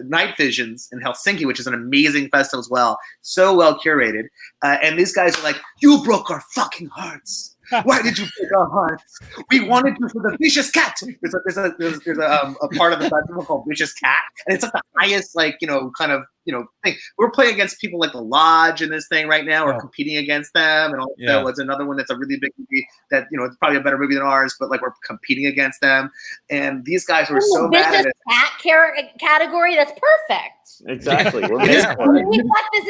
Night Visions in Helsinki, which is an amazing festival as well, so well curated. And these guys are like, "You broke our fucking hearts. Why did you break our hearts? We wanted you for the vicious cat. There's a part of the festival called Vicious Cat, and it's like the highest, like, kind of, thing. We're playing against people like the Lodge in this thing right now. We're competing against them, and also what's another one that's a really big movie that it's probably a better movie than ours, but like we're competing against them. And these guys were so mad at it. Cat category. That's perfect. Exactly. We got this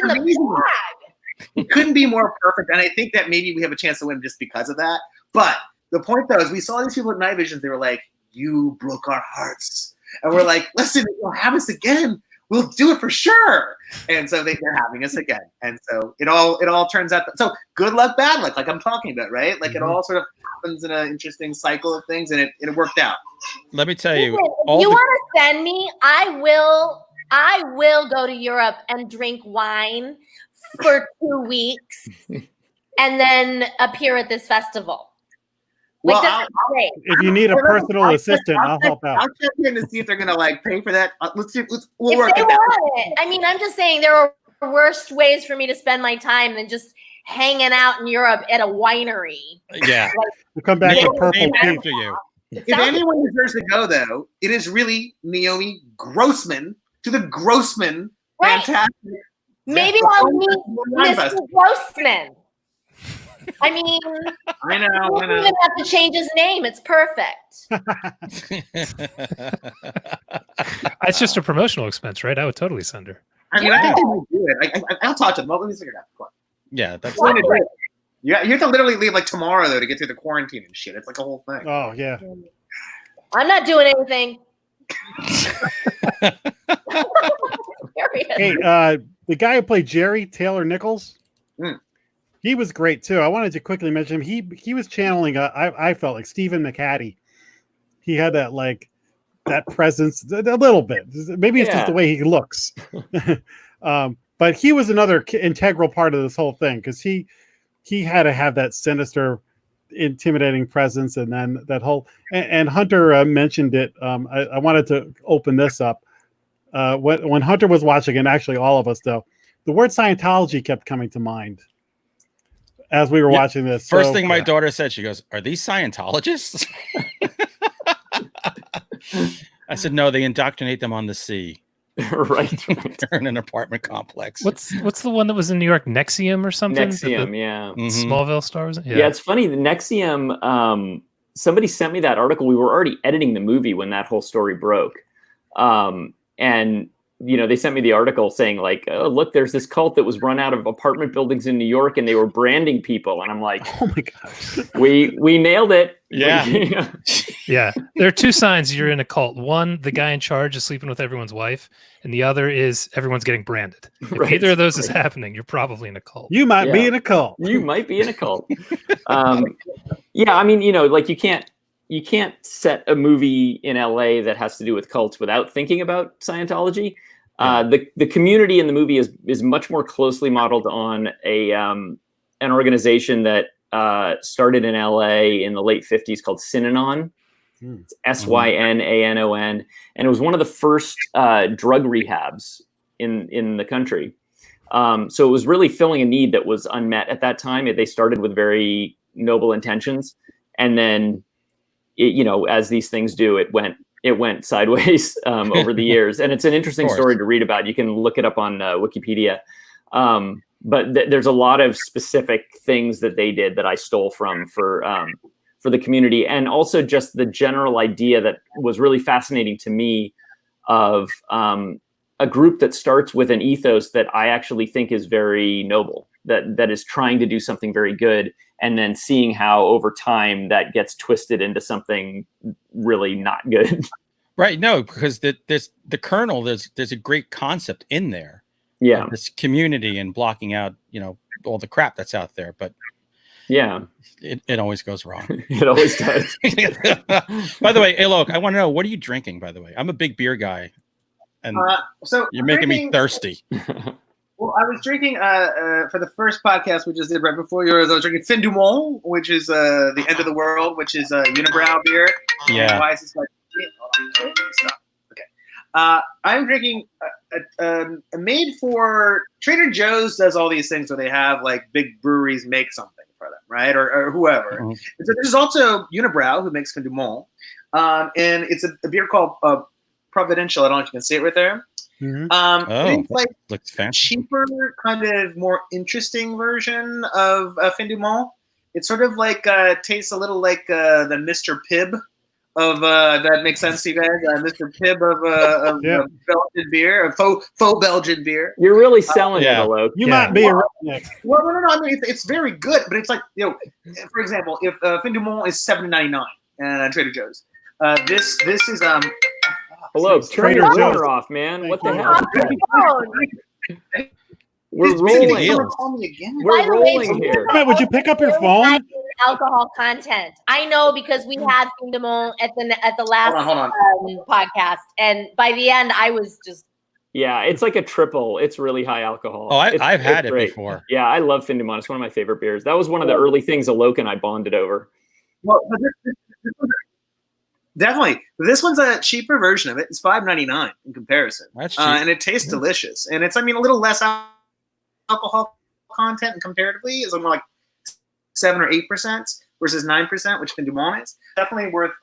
in the bag. It couldn't be more perfect, and I think that maybe we have a chance to win just because of that. But the point, though, is we saw these people at Night Visions. They were like, "You broke our hearts," and we're like, "Listen, you'll have us again. We'll do it for sure." And so they're having us again, and so it all turns out. So good luck, bad luck, like I'm talking about, right? Like it all sort of happens in an interesting cycle of things, and it worked out. Let me tell you, if you want to send me, I will go to Europe and drink wine for 2 weeks and then appear at this festival. Like, Well, great. If you need a personal assistant, I'll help out. I'll check in to see if they're gonna pay for that. We'll If work they it out. want it. I mean, I'm just saying there are worse ways for me to spend my time than just hanging out in Europe at a winery. Yeah. We'll come back with purple Name teeth. for you. If anyone deserves to go, though, it is really Naomi Grossman to the Grossman. Right. Fantastic. Maybe I'll meet Mr. Grossman. I mean, I know. don't even have to change his name. It's perfect. It's just a promotional expense, right? I would totally send her. I mean, I think they might do it. I'll talk to them. Let me figure it out. Come on. Yeah, that's What? You have to literally leave like tomorrow, though, to get through the quarantine and shit. It's like a whole thing. Oh yeah. I'm not doing anything. Hey, the guy who played Jerry, Taylor Nichols, he was great too. I wanted to quickly mention him. He was channeling. I felt like Stephen McHattie. He had that presence a little bit. Maybe it's just the way he looks. But he was another integral part of this whole thing because he had to have that sinister, intimidating presence, and then that whole and Hunter mentioned it. I wanted to open this up. When Hunter was watching, and actually all of us though, the word Scientology kept coming to mind as we were watching this. First thing my daughter said, she goes, "Are these Scientologists?" I said, "No, they indoctrinate them on the sea." right. They're in an apartment complex. What's the one that was in New York? Nexium or something? Nexium, yeah. Smallville stars. Yeah, it's funny. The Nexium. Somebody sent me that article. We were already editing the movie when that whole story broke, and they sent me the article saying like, "Oh, look, there's this cult that was run out of apartment buildings in New York, and they were branding people." And I'm like, "Oh my gosh, we nailed it!" Yeah, yeah. There are two signs you're in a cult. One, the guy in charge is sleeping with everyone's wife, and the other is everyone's getting branded. If either of those is happening, you're probably in a cult. You might be in a cult. You might be in a cult. Yeah, I mean, like you can't set a movie in LA that has to do with cults without thinking about Scientology. The community in the movie is much more closely modeled on an organization that started in LA in the late 50s called Synanon. It's Synanon, and it was one of the first drug rehabs in the country. So it was really filling a need that was unmet at that time. They started with very noble intentions, and then as these things do, it went sideways over the years. And it's an interesting story to read about. You can look it up on Wikipedia. But there's a lot of specific things that they did that I stole from for the community, and also just the general idea that was really fascinating to me of a group that starts with an ethos that I actually think is very noble, that is trying to do something very good, and then seeing how over time that gets twisted into something really not good. Right. No, because the kernel, there's a great concept in there. Yeah. This community and blocking out, all the crap that's out there. But yeah, it always goes wrong. It always does. By the way, Alok, I want to know, what are you drinking, by the way? I'm a big beer guy. And so you're making me thirsty. Well, I was drinking for the first podcast we just did right before yours. I was drinking Fin du Monde, which is the end of the world, which is unibrow beer. Yeah. Why is this like? Stop. Okay. I'm drinking a made for Trader Joe's does all these things where they have like big breweries make something for them. right, or whoever. And so there's also Unibrow, who makes Fin du Monde, and it's a beer called Providential. I don't know if you can see it right there. It's like looks fancy. Cheaper, kind of more interesting version of Fin du Monde. It sort of like tastes a little like the Mr. Pibb of that makes sense to you guys. Mr. Pibb of Belgian beer, faux Belgian beer. You're really selling it, Alok. You might be a redneck. Well, no. I mean, it's very good, but it's like, for example, if Fin du Monde is $7.99 at Trader Joe's, this is Alok, turn Trader your Joe's. camera off, man. What the you. hell? We're rolling. Call me again. We're rolling here. Wait, would you pick up your phone? Alcohol content. I know because we had Fin du Monde at the last Hold on. podcast, and by the end, I was just. Yeah, it's like a triple. It's really high alcohol. Oh, I've It's had it great. before. Yeah, I love Fin du Monde. It's one of my favorite beers. That was one of the early things Alok and I bonded over. Well, but this definitely. This one's a cheaper version of it. It's $5.99 in comparison. That's cheap. And it tastes delicious. And it's, a little less alcohol content and comparatively. It's like 7 or 8% versus 9%, which Fin du Monde is. Definitely worth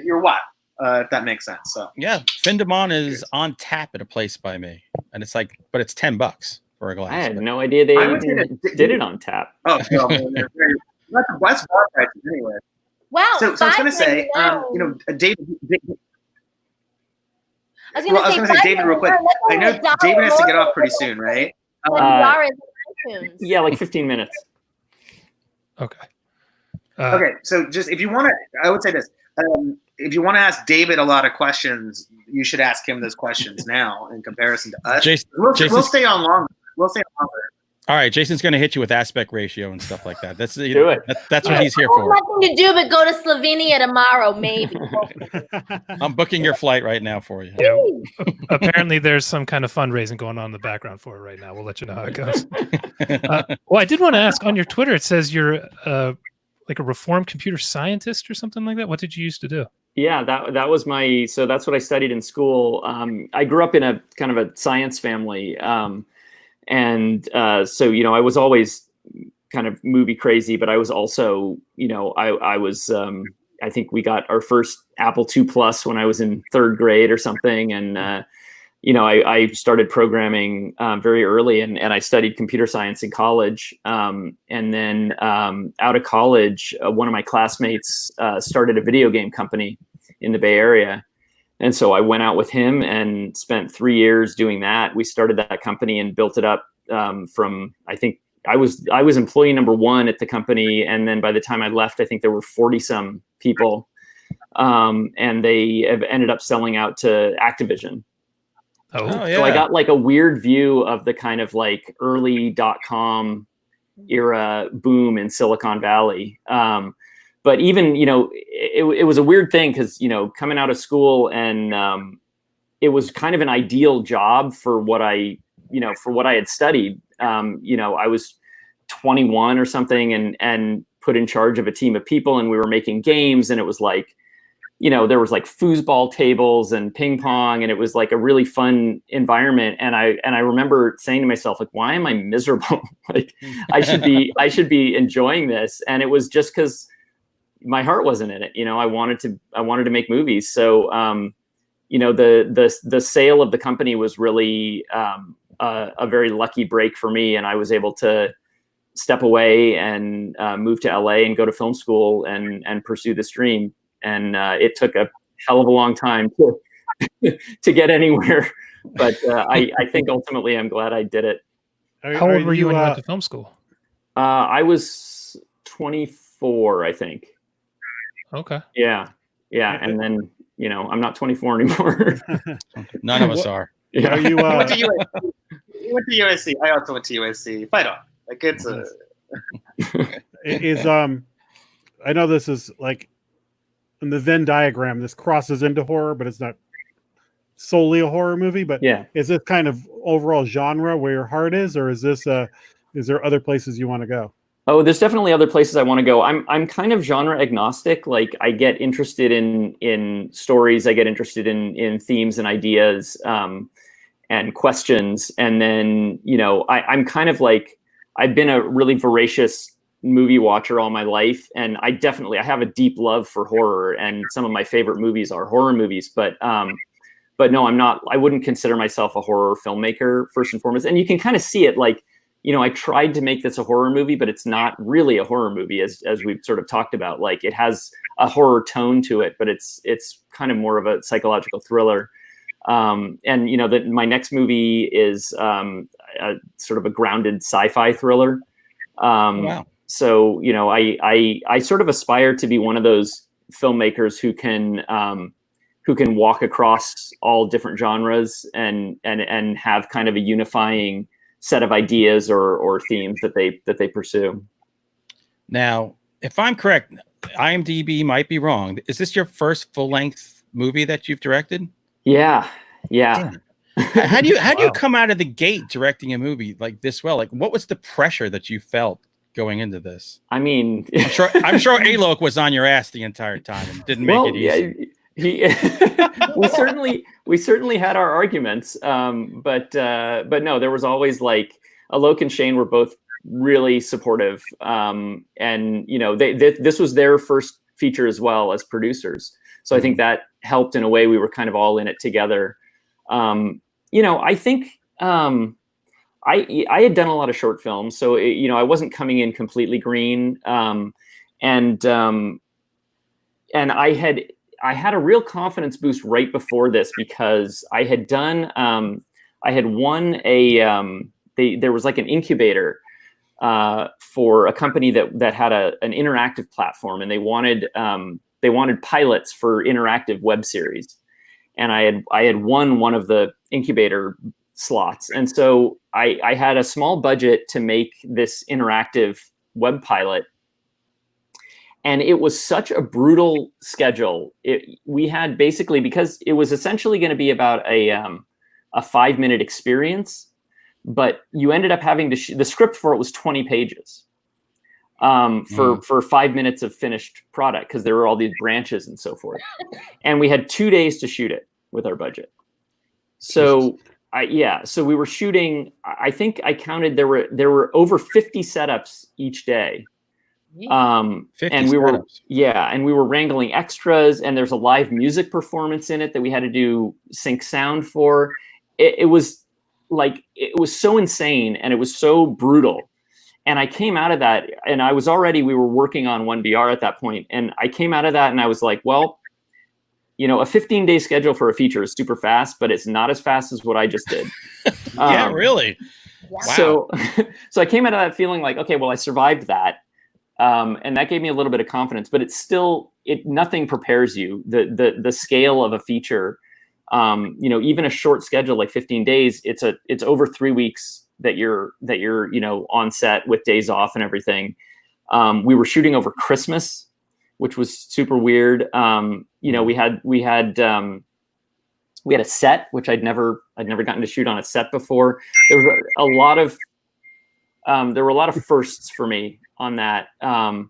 your while, if that makes sense. So Yeah, Fin du Monde is on tap at a place by me, and it's like, but it's $10 for a glass. I had no idea they I would say even that- did it on tap. oh, no, man, that's the best bar prices anyway. Wow. So I was going to say, David. I was going to say, David, real quick. I know David has to get off pretty soon, right? Yeah, like 15 minutes. Okay. Okay, so just if you want to, I would say this: if you want to ask David a lot of questions, you should ask him those questions now in comparison to us. We'll stay on longer. All right, Jason's going to hit you with aspect ratio and stuff like that. That's Do it. That's what he's here I have for. nothing to do but go to Slovenia tomorrow, maybe. I'm booking your flight right now for you. Yeah. Apparently, there's some kind of fundraising going on in the background for it right now. We'll let you know how it goes. Well, I did want to ask on your Twitter. It says you're like a reformed computer scientist or something like that. What did you used to do? Yeah, that was so that's what I studied in school. I grew up in a kind of a science family. So, I was always kind of movie crazy, but I was also, I was, I think we got our first Apple II Plus when I was in 3rd grade or something. And, I started programming very early and I studied computer science in college. And then out of college, one of my classmates started a video game company in the Bay Area. And so I went out with him and spent 3 years doing that. We started that company and built it up from, I think I was employee number 1 at the company. And then by the time I left, I think there were 40 some people. And they have ended up selling out to Activision. Oh, So I got like a weird view of the kind of like early .com era boom in Silicon Valley. But even, it was a weird thing because, coming out of school and it was kind of an ideal job for what I had studied. I was 21 or something and put in charge of a team of people and we were making games and it was like, there was like foosball tables and ping pong and it was like a really fun environment. And I remember saying to myself, like, why am I miserable? Like I should be enjoying this. And it was just because my heart wasn't in it. I wanted to make movies. So, the sale of the company was really a very lucky break for me. And I was able to step away and move to LA and go to film school and pursue this dream. And it took a hell of a long time to get anywhere. But I think ultimately I'm glad I did it. How old were you when you went to film school? I was 24, I think. Okay. Yeah. And then, I'm not 24 anymore. None of us are. Yeah. Are you? You went to USC. I also went to USC. Fight on. Like it's a. I know this is like in the Venn diagram. This crosses into horror, but it's not solely a horror movie. But yeah, is this kind of overall genre where your heart is, or is this is there other places you want to go? Oh, there's definitely other places I want to go. I'm kind of genre agnostic. Like I get interested in stories. I get interested in themes and ideas and questions. And then, I'm kind of like, I've been a really voracious movie watcher all my life, and I have a deep love for horror, and some of my favorite movies are horror movies. But no, I'm not. I wouldn't consider myself a horror filmmaker first and foremost. And you can kind of see it, like, I tried to make this a horror movie, but it's not really a horror movie, as we've sort of talked about. Like, it has a horror tone to it, but it's kind of more of a psychological thriller. And that my next movie is a sort of a grounded sci-fi thriller. Wow. So I sort of aspire to be one of those filmmakers who can walk across all different genres and have kind of a unifying set of ideas or themes that they pursue. Now, if I'm correct, IMDb might be wrong. Is this your first full-length movie that you've directed? Yeah. How do you come out of the gate directing a movie like this well? Like, what was the pressure that you felt going into this? I mean, I'm sure Alok was on your ass the entire time and didn't make it easy. We certainly had our arguments, but no, there was always, like, Alok and Shane were both really supportive, and this was their first feature as well as producers, so I think that helped in a way. We were kind of all in it together. I think I had done a lot of short films, so I wasn't coming in completely green, and I had a real confidence boost right before this, because I had won there was like an incubator for a company that had an interactive platform, and they wanted pilots for interactive web series, and I had won one of the incubator slots, and so I had a small budget to make this interactive web pilot. And it was such a brutal schedule. We had basically, because it was essentially going to be about a 5-minute experience, but you ended up having to the script for it was 20 pages for 5 minutes of finished product, because there were all these branches and so forth. And we had 2 days to shoot it with our budget. So so we were shooting. I think I counted there were over 50 setups each day. And we were wrangling extras, and there's a live music performance in it that we had to do sync sound for. It was so insane, and it was so brutal. And I came out of that, and we were working on 1BR at that point, and I came out of that and I was like, well, a 15-day schedule for a feature is super fast, but it's not as fast as what I just did. Yeah, really. Wow. So I came out of that feeling like, okay, well, I survived that. And that gave me a little bit of confidence, but it's still, nothing prepares you. The scale of a feature, even a short schedule like 15 days, it's over 3 weeks that you're on set with days off and everything. We were shooting over Christmas, which was super weird. We had a set, which I'd never gotten to shoot on a set before. There were a lot of firsts for me on that. And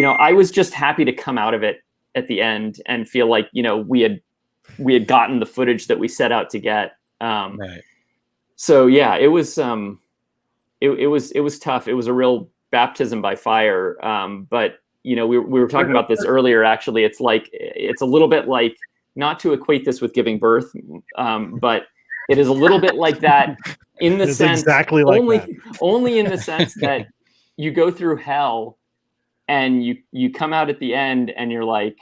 I was just happy to come out of it at the end and feel like, we had gotten the footage that we set out to get. Right. So yeah, it was tough. It was a real baptism by fire. But we were talking about this earlier, actually. It's a little bit like, not to equate this with giving birth, but it is a little bit like that in the sense, exactly like only in the sense that you go through hell and you come out at the end and you're like,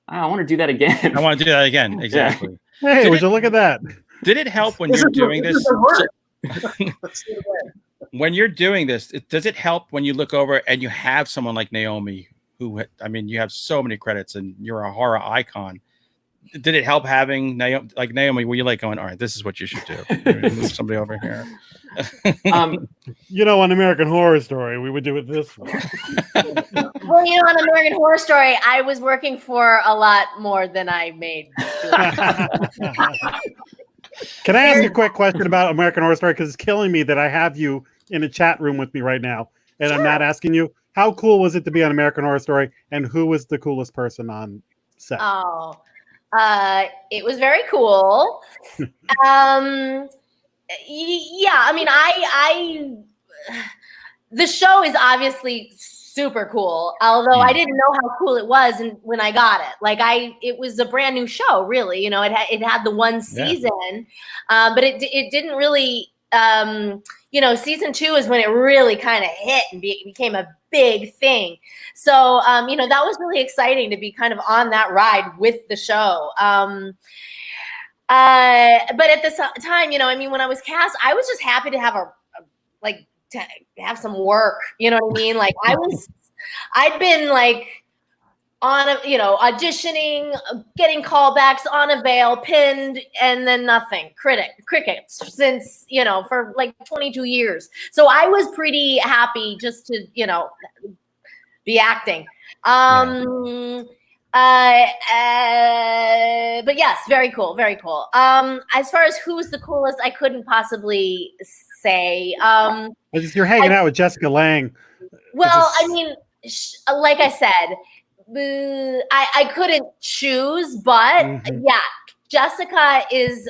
I want to do that again. I want to do that again. Exactly. Yeah. Hey, would you look at that? Did it help when you're doing this? When you're doing this, does it help when you look over and you have someone like Naomi, who, you have so many credits and you're a horror icon? Did it help having Naomi? Were you like going, all right, this is what you should do? Move somebody over here. On American Horror Story, we would do it this way. Well, on American Horror Story, I was working for a lot more than I made. Can I ask you a quick question about American Horror Story? Because it's killing me that I have you in a chat room with me right now, and I'm not asking you. How cool was it to be on American Horror Story, and who was the coolest person on set? Oh, it was very cool. the show is obviously super cool, although I didn't know how cool it was when I got it. Like it was a brand new show, really. You know, it had the one season, but it didn't really. You know, season 2 is when it really kind of hit and became a big thing. So, you know, that was really exciting to be kind of on that ride with the show. But at the time, you know, I mean, when I was cast, I was just happy to have to have some work. You know what I mean? Like I'd been like on you know, auditioning, getting callbacks, on a veil, pinned, and then nothing. Crickets since, you know, for like 22 years. So I was pretty happy just to, you know, be acting. But yes, very cool, very cool. As far as who's the coolest, I couldn't possibly say. You're hanging out with Jessica Lange. Well, I mean, like I said, I couldn't choose, but yeah, Jessica is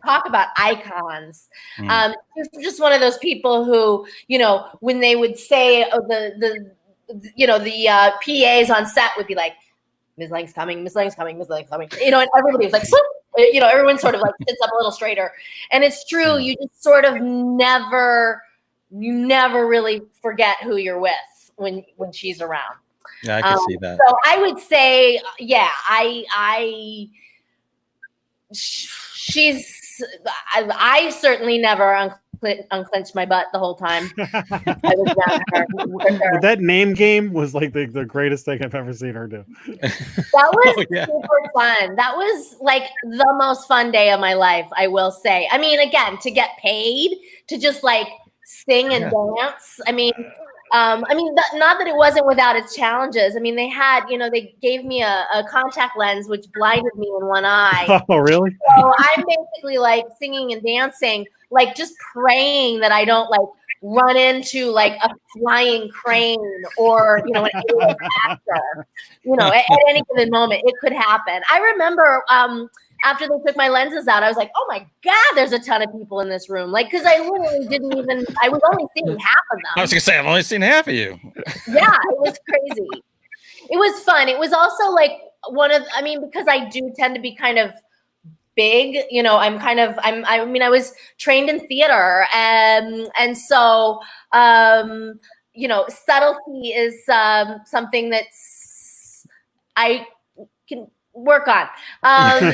talk about icons. Just one of those people who, you know, when they would say the PAs on set would be like, Ms. Lang's coming, Ms. Lang's coming, Ms. Lang's coming. You know, and everybody was like, you know, everyone sort of like sits up a little straighter. And it's true, you just sort of never really forget who you're with when she's around. Yeah, I can see that. So I would say, yeah, I certainly never unclenched my butt the whole time. I was down with her. That name game was like the greatest thing I've ever seen her do. That was super fun. That was like the most fun day of my life, I will say. I mean, again, to get paid to just like sing and dance. I mean, not that it wasn't without its challenges. I mean, they had, you know, they gave me a contact lens, which blinded me in one eye. Oh, really? So I'm basically like singing and dancing, like just praying that I don't like run into like a flying crane or, you know, an alien actor. You know, at any given moment, it could happen. I remember after they took my lenses out, I was like, oh my God, there's a ton of people in this room. Like, because I literally I was only seeing half of them. I was going to say, I've only seen half of you. Yeah, it was crazy. It was fun. It was also like because I do tend to be kind of big, you know, I was trained in theater and so, you know, subtlety is something that's I can work on. I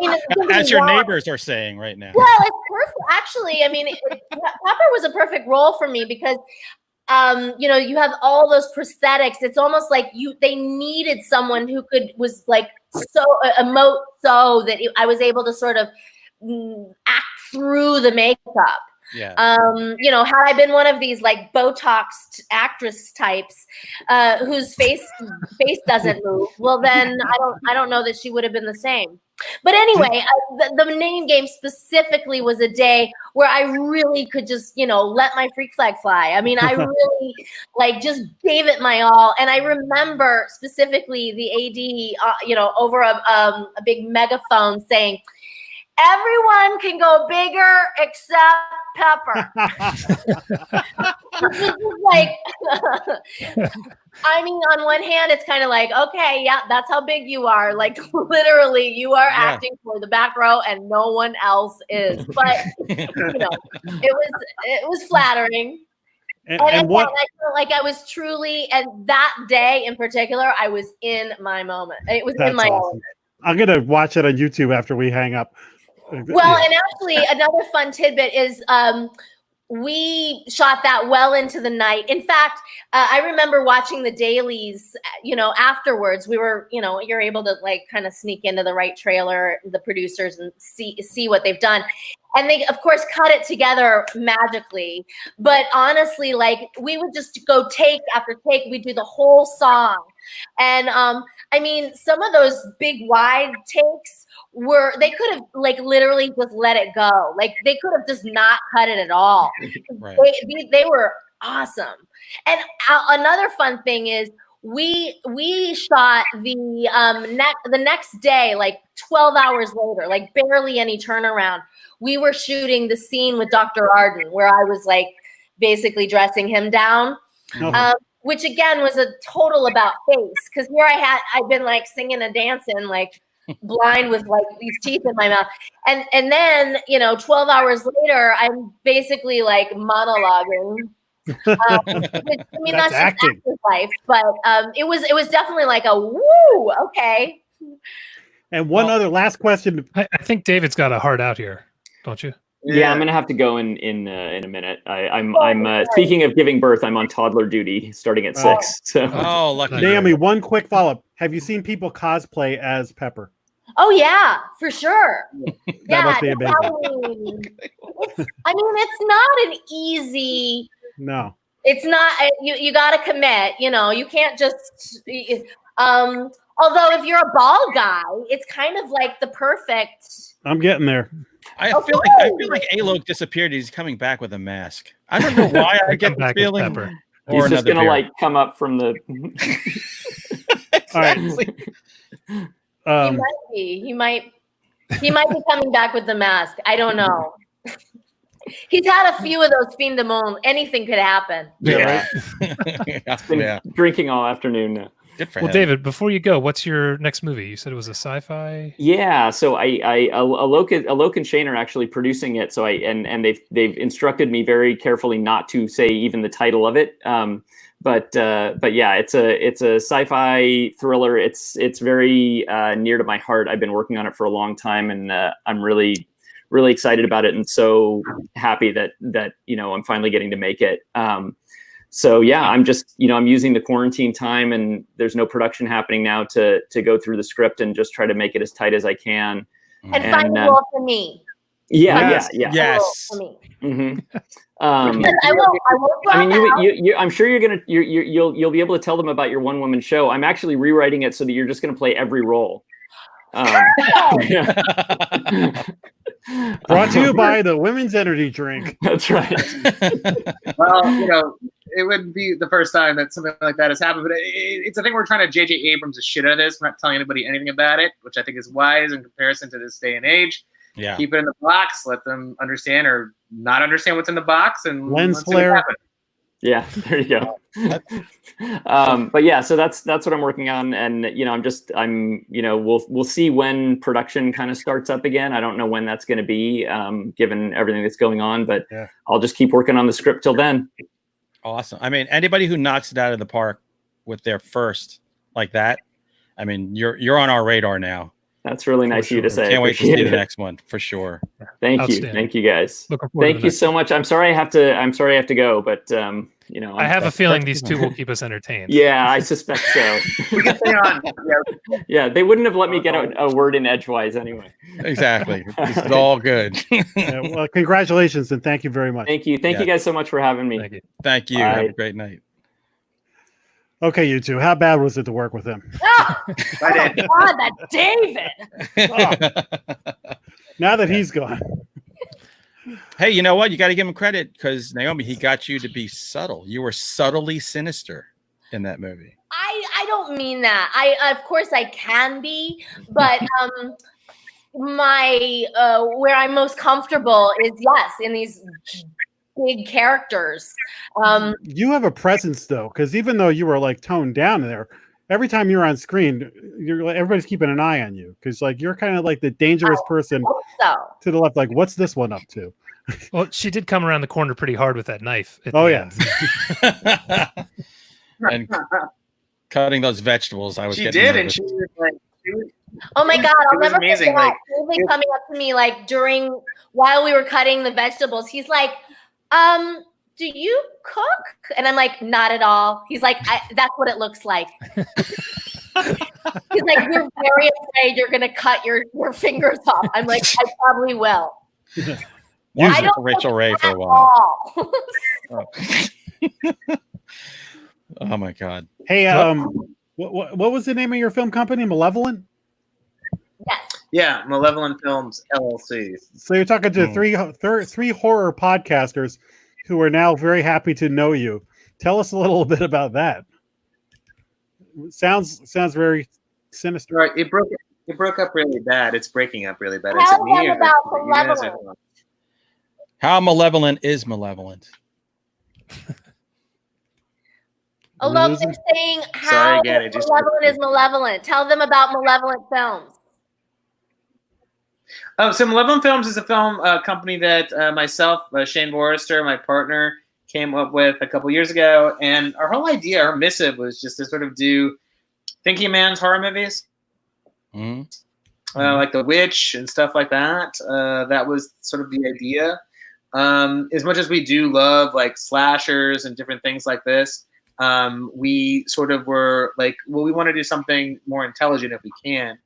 mean, as your neighbors are saying right now. Well, it's perfect. Actually, I mean, Pepper was a perfect role for me because, you know, you have all those prosthetics. It's almost like they needed someone who was like so emote so that I was able to sort of act through the makeup. Yeah. You know, had I been one of these like Botoxed actress types whose face doesn't move, well then I don't know that she would have been the same. But anyway, the name game specifically was a day where I really could just, you know, let my freak flag fly. I mean, I really like just gave it my all. And I remember specifically the AD, you know, over a big megaphone saying, "Everyone can go bigger except Pepper." Like, I mean, on one hand, it's kind of like, okay, yeah, that's how big you are. Like, literally, you are acting for the back row, and no one else is. But you know, it was flattering. And what I felt like I was truly, and that day in particular, I was in my moment. It was in my element. I'm gonna watch it on YouTube after we hang up. Well, and actually, another fun tidbit is we shot that well into the night. In fact, I remember watching the dailies, you know, afterwards. We were, you know, you're able to like kind of sneak into the right trailer, the producers, and see what they've done. And they, of course, cut it together magically. But honestly, like, we would just go take after take. We'd do the whole song. And I mean, some of those big wide takes they could have like literally just let it go. Like, they could have just not cut it at all. Right. They were awesome. And another fun thing is we shot the next day, like 12 hours later, like barely any turnaround. We were shooting the scene with Dr. Arden where I was like basically dressing him down. Okay. Which again was a total about face, because here I'd been like singing and dancing like blind with like these teeth in my mouth, and then 12 hours later I'm basically like monologuing. Which, I mean that's acting. Just actor's life, but it was definitely like a woo, okay. And one other last question. I think David's got a heart out here, don't you? Yeah, I'm gonna have to go in a minute. I'm speaking of giving birth, I'm on toddler duty starting at 6. So lucky Naomi, one quick follow-up. Have you seen people cosplay as Pepper? Oh yeah, for sure. That must be amazing. I mean, it's not an easy. No. It's not. You got to commit. You can't just. Although if you're a bald guy, it's kind of like the perfect. I'm getting there. I feel like Alok disappeared. He's coming back with a mask. I don't know why I get the feeling. He's just gonna like come up from the. Exactly. He might be. He might be coming back with the mask. I don't know. He's had a few of those fin de monde. Anything could happen. Yeah. Been drinking all afternoon now. Good for him. David, before you go, what's your next movie? You said it was a sci-fi. Yeah, so Alok and Shane are actually producing it. So they've instructed me very carefully not to say even the title of it. But yeah, it's a sci-fi thriller. It's very near to my heart. I've been working on it for a long time, and I'm really excited about it, and so happy that I'm finally getting to make it. So yeah, I'm just I'm using the quarantine time, and there's no production happening now to go through the script and just try to make it as tight as I can. And find a role for me. Yes. For me. Mm-hmm. I won't. I mean, I'm sure you'll be able to tell them about your one-woman show. I'm actually rewriting it so that you're just going to play every role. Brought to you by the Women's Energy Drink. That's right. Well, it wouldn't be the first time that something like that has happened, but it's I think we're trying to J.J. Abrams the shit out of this. We're not telling anybody anything about it, which I think is wise in comparison to this day and age. Yeah. Keep it in the box. Let them understand or not understand what's in the box, and lens flare. Yeah, there you go. But yeah, so that's what I'm working on, and we'll see when production kind of starts up again. I don't know when that's going to be, given everything that's going on, but I'll just keep working on the script till then. Awesome. I mean, anybody who knocks it out of the park with their first like that, I mean, you're on our radar now. That's really nice of you to say. Can't wait to see the next one for sure. Thank you guys. Thank you so much. I'm sorry I have to go, but I have a feeling these two will keep us entertained. Yeah, I suspect so. We can stay on. Yeah, they wouldn't have let me get a word in edgewise anyway. Exactly. It's all good. Well, congratulations and thank you very much. Thank you guys so much for having me. Thank you. Have a great night. Okay, you two. How bad was it to work with him? Oh God, that David. Now that he's gone. Hey, you know what? You got to give him credit because Naomi, he got you to be subtle. You were subtly sinister in that movie. I don't mean that. Of course I can be, but my where I'm most comfortable is in these big characters. You have a presence though, because even though you were like toned down there, every time you're on screen, everybody's keeping an eye on you because like you're kind of like the dangerous person to the left. Like, what's this one up to? Well, she did come around the corner pretty hard with that knife. And cutting those vegetables, I was. She did, and she was like, oh my God, I'll never forget. Like, David coming up to me like while we were cutting the vegetables, he's like, do you cook? And I'm like, not at all. He's like, that's what it looks like. He's like, you're very afraid you're going to cut your fingers off. I'm like, I probably will. I don't Rachel Ray for a while. Oh my God. Hey, what was the name of your film company? Malevolent? Yes. Yeah, Malevolent Films LLC. So you're talking to three horror podcasters who are now very happy to know you. Tell us a little bit about that. Sounds very sinister. Right, it broke up really bad. It's breaking up really bad. Tell them about Malevolent. How malevolent is malevolent? Alok, they're saying how Sorry again, it just- Malevolent is Malevolent. Tell them about Malevolent Films. Oh, so Malevolent Films is a film company that myself, Shane Forrester, my partner, came up with a couple years ago. And our whole idea, our missive, was just to sort of do thinking man's horror movies. Like The Witch and stuff like that. That was sort of the idea. As much as we do love like slashers and different things like this, we sort of were like, well, we want to do something more intelligent if we can.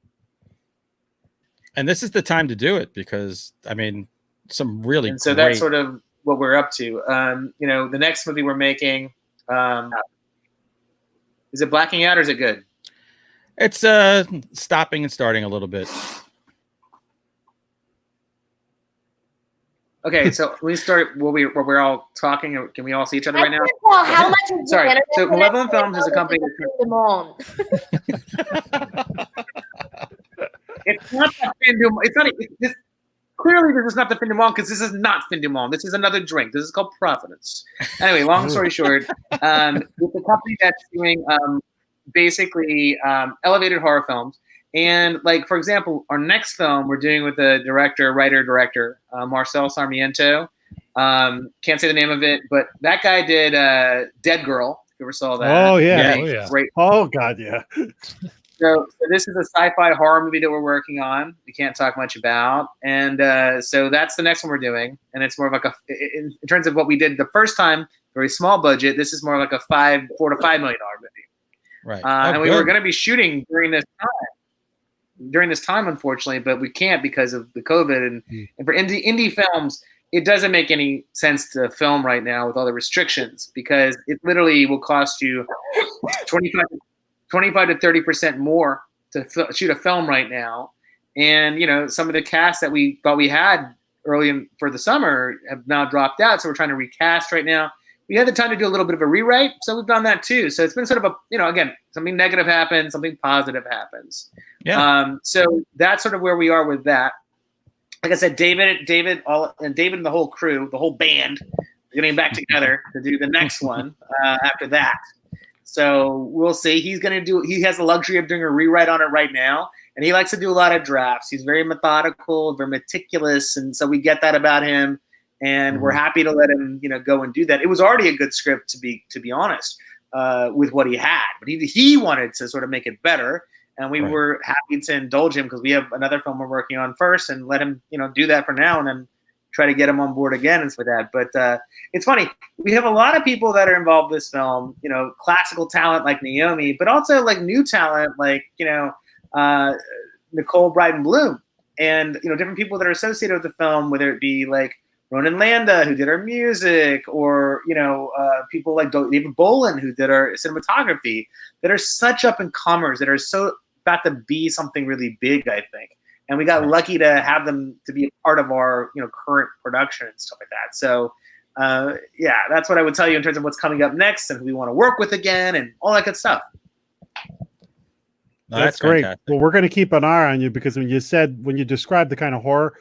And this is the time to do it because, I mean, some really and so great... that's sort of what we're up to. You know, the next movie we're making, is it blacking out or is it good? It's stopping and starting a little bit. Okay, so we start where we're all talking. Can we all see each other right now? Well, how much is Sorry. the So Malevolent Films is a company. It's not the fin du monde. It's not. This, clearly, this is not the fin du monde because this is not fin du monde. This is another drink. This is called Providence. Anyway, long story short, it's a company that's doing basically elevated horror films. And like, for example, our next film we're doing with the writer-director, Marcel Sarmiento. Can't say the name of it, but that guy did Dead Girl. If you ever saw that. Oh, yeah. Great. Oh, God, yeah. So this is a sci-fi horror movie that we're working on. We can't talk much about. And so that's the next one we're doing. And it's more of like in terms of what we did the first time, very small budget. This is more like a $4 to $5 million movie. Right. And we were going to be shooting during this time, unfortunately, but we can't because of the COVID. And for indie films, it doesn't make any sense to film right now with all the restrictions because it literally will cost you 25 to 30% more to shoot a film right now. And, you know, some of the cast that we thought we had for the summer have now dropped out. So we're trying to recast right now. We had the time to do a little bit of a rewrite, so we've done that too. So it's been sort of again, something negative happens, something positive happens. Yeah. So that's sort of where we are with that. Like I said, David and the whole crew, the whole band, are getting back together to do the next one after that. So we'll see. He has the luxury of doing a rewrite on it right now, and he likes to do a lot of drafts. He's very methodical, very meticulous, and so we get that about him. And we're happy to let him, go and do that. It was already a good script, to be honest, with what he had. But he wanted to sort of make it better, and we were happy to indulge him because we have another film we're working on first, and let him, do that for now, and then try to get him on board again and for that. But it's funny. We have a lot of people that are involved in this film. Classical talent like Naomi, but also like new talent like Nicole Bryden Bloom, and different people that are associated with the film, whether it be like Ronan Landa, who did our music, or people like David Bolin, who did our cinematography, that are such up and comers, that are so about to be something really big, I think. And we got lucky to have them to be a part of our current production and stuff like that. So that's what I would tell you in terms of what's coming up next and who we want to work with again and all that good stuff. That's great. Fantastic. Well, we're going to keep an eye on you because when you described the kind of horror,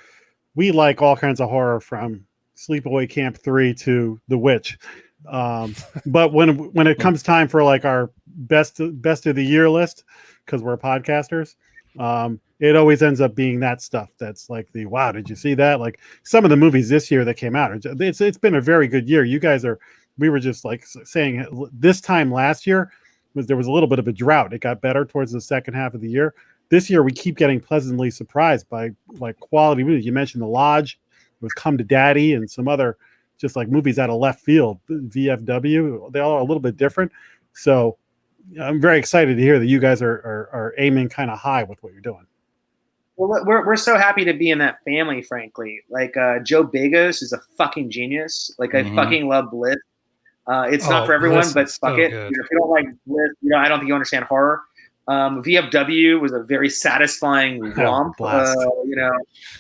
we like all kinds of horror from Sleepaway Camp 3 to The Witch. But when it comes time for like our best of the year list, because we're podcasters, it always ends up being that stuff. That's like wow, did you see that? Like some of the movies this year that came out, it's been a very good year. We were just like saying this time last year there was a little bit of a drought. It got better towards the second half of the year. This year, we keep getting pleasantly surprised by like quality movies. You mentioned The Lodge, it was Come to Daddy, and some other just like movies out of left field. VFW, they all are a little bit different. So I'm very excited to hear that you guys are aiming kind of high with what you're doing. Well, we're so happy to be in that family, frankly. Like Joe Begos is a fucking genius. Like I fucking love Bliss. It's not for everyone, but fuck it. If you don't like Bliss, I don't think you understand horror. VFW was a very satisfying romp. It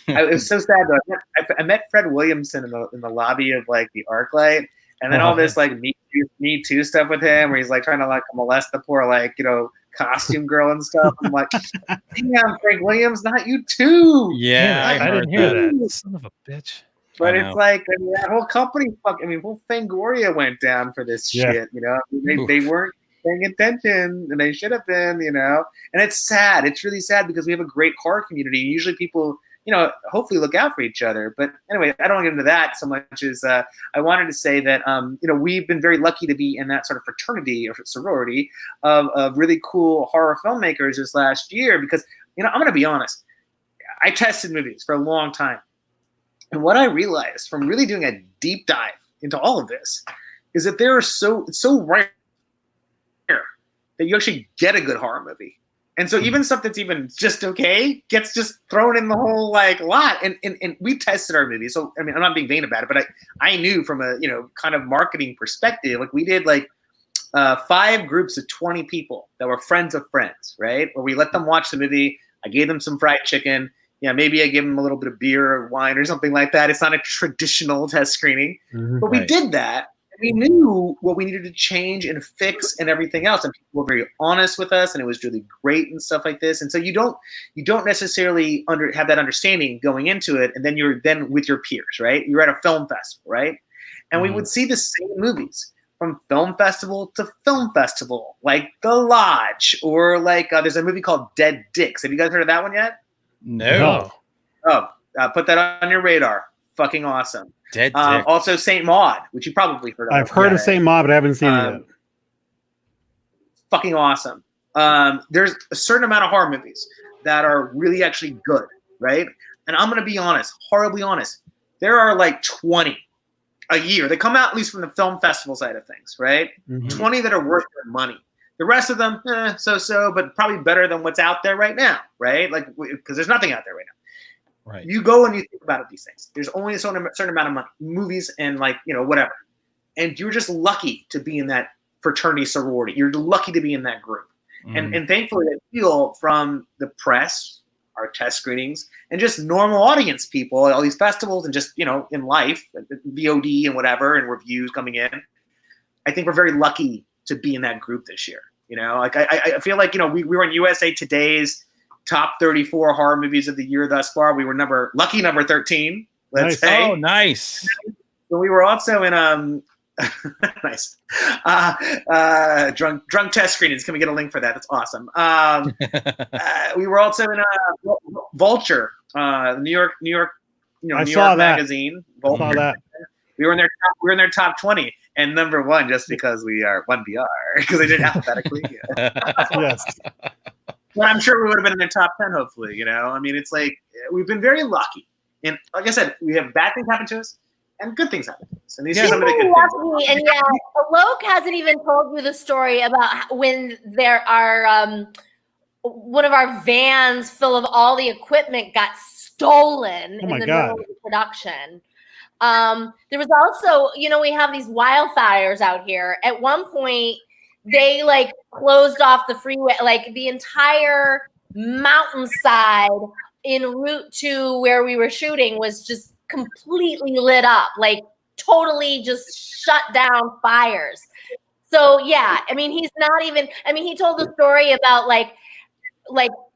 was so sad though. I met Fred Williamson in the lobby of like the ArcLight, and then all this like Me Too stuff with him, where he's like trying to like molest the poor costume girl and stuff. I'm like, damn, Frank Williams, not you too. Yeah, I didn't hear that. Son of a bitch. But it's like, I mean, that whole company, whole Fangoria went down for this shit, you know? They weren't paying attention, and they should have been, you know? And it's sad. It's really sad because we have a great horror community. Usually people, you know, hopefully look out for each other. But anyway, I don't want to get into that so much as I wanted to say that, you know, we've been very lucky to be in that sort of fraternity or sorority of really cool horror filmmakers this last year because, you know, I'm going to be honest. I tested movies for a long time. And what I realized from really doing a deep dive into all of this is that it's so rare that you actually get a good horror movie. And so even stuff that's even just okay gets just thrown in the whole like lot. And we tested our movies. So, I mean, I'm not being vain about it, but I knew from a, you know, kind of marketing perspective, like we did like 5 groups of 20 people that were friends of friends, right? Where we let them watch the movie. I gave them some fried chicken. Yeah, maybe I give them a little bit of beer or wine or something like that. It's not a traditional test screening. But we did that. We knew what we needed to change and fix and everything else, and people were very honest with us, and it was really great and stuff like this. And so you don't necessarily have that understanding going into it, and then you're with your peers, right? You're at a film festival, right? And we would see the same movies from film festival to film festival, like The Lodge, or like there's a movie called Dead Dicks. Have you guys heard of that one yet? No. Oh, put that on your radar. Fucking awesome. Dead Dicks. Also, Saint Maud, which you probably heard of. I've heard of Saint Maud, but I haven't seen it yet. Fucking awesome. There's a certain amount of horror movies that are really actually good, right? And I'm going to be honest, horribly honest. There are like 20 a year. They come out at least from the film festival side of things, right? 20 that are worth their money. The rest of them, so-so, but probably better than what's out there right now, right? Like, because there's nothing out there right now. Right. You go and you think about these things. There's only a certain amount of money, movies and like, you know, whatever. And you're just lucky to be in that fraternity sorority. You're lucky to be in that group. And thankfully, I feel from the press, our test screenings, and just normal audience people, all these festivals and just, you know, in life, VOD and whatever, and reviews coming in. I think we're very lucky to be in that group this year. You know, like I feel like, you know, we were in USA Today's top 34 horror movies of the year thus far. We were lucky number 13. Let's say. Oh, nice. So we were also in nice drunk test screenings. Can we get a link for that? That's awesome. We were also in Vulture, New York, you know, I New saw York that. Magazine. Vulture. Saw that. We were in their top 20 and number 1 just because we are 1BR because they did alphabetically. Yes. But I'm sure we would have been in their top 10, hopefully. You know, I mean, it's like we've been very lucky, and like I said, we have bad things happen to us and good things happen to us. And these are some of the good things. And yeah, Alok hasn't even told you the story about when there are one of our vans full of all the equipment got stolen in the middle of the production. There was also, you know, we have these wildfires out here. At one point, they like closed off the freeway, like the entire mountainside en route to where we were shooting was just completely lit up, like totally just shut down fires. So yeah, I mean, he's not even, I mean, he told the story about like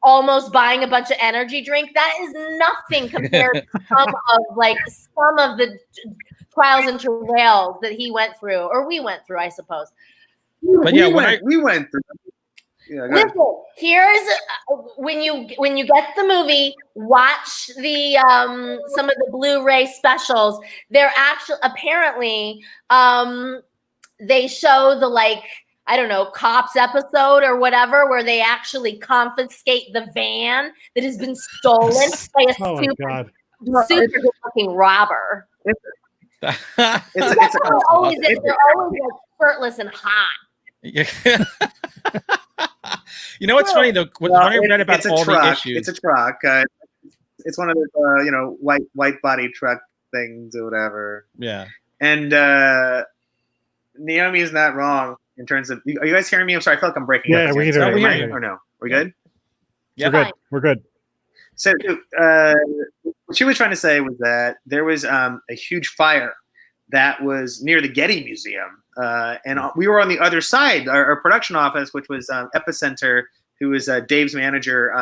almost buying a bunch of energy drink. That is nothing compared to some of the trials and travails that he went through, or we went through, I suppose. But yeah, we went through. Yeah, listen, here's when you get the movie, watch the some of the Blu-ray specials. They're actually apparently they show the like, I don't know, Cops episode or whatever, where they actually confiscate the van that has been stolen by a super good-looking robber. They're always like shirtless and hot. Yeah. You know what's funny though? When I read about all the issues, it's a truck. It's one of those you know, white body truck things or whatever. Yeah. And Naomi is not wrong in terms of. Are you guys hearing me? I'm sorry. I feel like I'm breaking up. Yeah, we hear you. Or no? Are we good? Yeah, we're good. So what she was trying to say was that there was a huge fire that was near the Getty Museum. And we were on the other side, our production office, which was Epicenter, who was Dave's manager,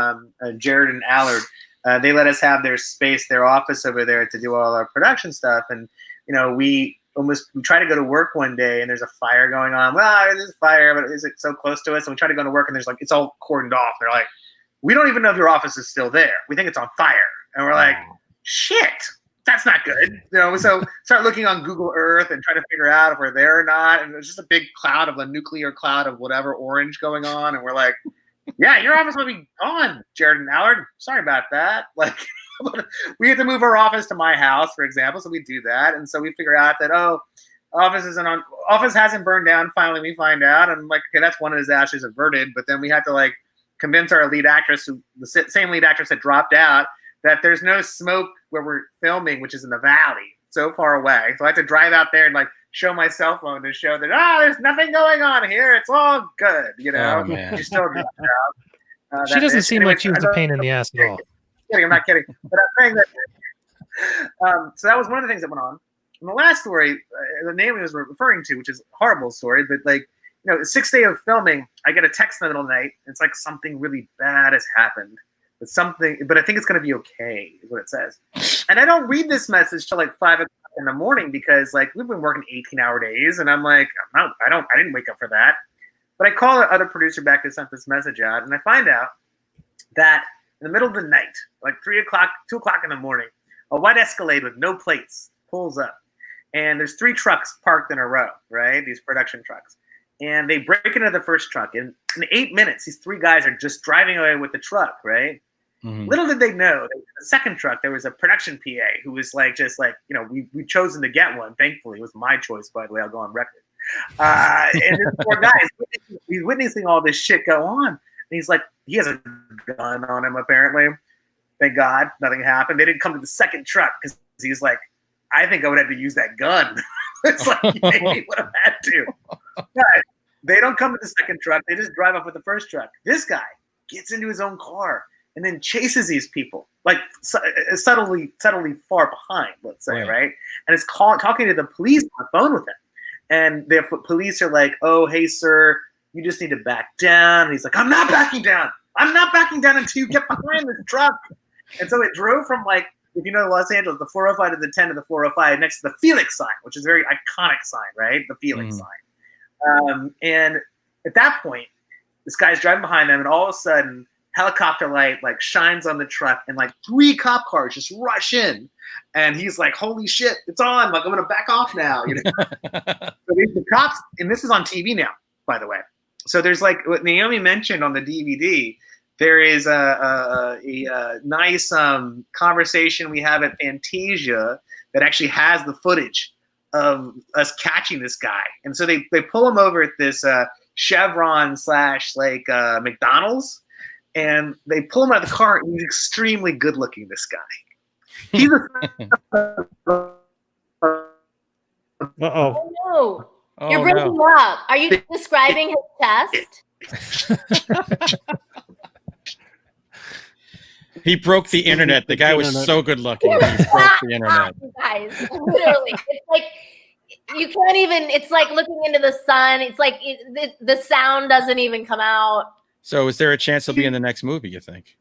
Jared and Allard. they let us have their space, their office over there to do all our production stuff. And, we try to go to work one day and there's a fire going on. Well, there's a fire, but is it so close to us? And we try to go to work and there's it's all cordoned off. They're like, we don't even know if your office is still there. We think it's on fire. And we're like, shit, that's not good. So start looking on Google Earth and try to figure out if we're there or not. And there's just a big cloud of a nuclear cloud of whatever orange going on. And we're like, yeah, your office might be gone, Jared and Allard. Sorry about that. We had to move our office to my house, for example. So we do that. And so we figure out that, office hasn't burned down. Finally, we find out. And I'm like, okay, that's one of his ashes averted. But then we had to convince our lead actress, the same lead actress that dropped out, that there's no smoke where we're filming, which is in the valley, so far away. So I had to drive out there and show my cell phone to show that there's nothing going on here. It's all good, Oh, man. She still dropped out. She doesn't seem like she was a pain in the ass at all. I'm not kidding. But I'm saying that. So that was one of the things that went on. And the last story, the Naomi was referring to, which is a horrible story, but the 6th day of filming, I get a text in the middle of the night. It's something really bad has happened. But I think it's going to be okay, is what it says. And I don't read this message till 5 o'clock in the morning because we've been working 18-hour days, and I'm like, I didn't wake up for that. But I call the other producer back that sent this message out, and I find out that in the middle of the night, 3 o'clock, 2 o'clock in the morning, a white Escalade with no plates pulls up, and there's 3 trucks parked in a row, right? These production trucks. And they break into the first truck. And in 8 minutes, these 3 guys are just driving away with the truck, right? Mm-hmm. Little did they know, that in the second truck, there was a production PA who was we've chosen to get one. Thankfully, it was my choice, by the way. I'll go on record. And this poor guy, he's witnessing all this shit go on. And he's he has a gun on him, apparently. Thank God, nothing happened. They didn't come to the second truck because he's I think I would have to use that gun. It's yeah, he would have had to. But they don't come to the second truck. They just drive off with the first truck. This guy gets into his own car and then chases these people, subtly far behind, let's say, right? And is talking to the police on the phone with him. And the police are like, oh, hey, sir, you just need to back down. And he's like, I'm not backing down. I'm not backing down until you get behind this truck. And so it drove from if you know Los Angeles, the 405 to the 10 to the 405 next to the Felix sign, which is a very iconic sign, right? The Felix sign. And at that point, this guy's driving behind them, and all of a sudden, helicopter light shines on the truck, and 3 cop cars just rush in, and he's like, "Holy shit, it's on! I'm gonna back off now." So the cops, and this is on TV now, by the way. So there's what Naomi mentioned on the DVD. There is a nice conversation we have at Fantasia that actually has the footage of us catching this guy. And so they pull him over at this Chevron / McDonald's, and they pull him out of the car, and he's extremely good looking, this guy. He's Uh-oh. Oh, no. You're breaking him up. Are you describing his chest? He broke the internet. The guy was so good looking. He broke the internet. Guys, literally. It's you can't even, it's looking into the sun. It's the sound doesn't even come out. So is there a chance he'll be in the next movie, you think?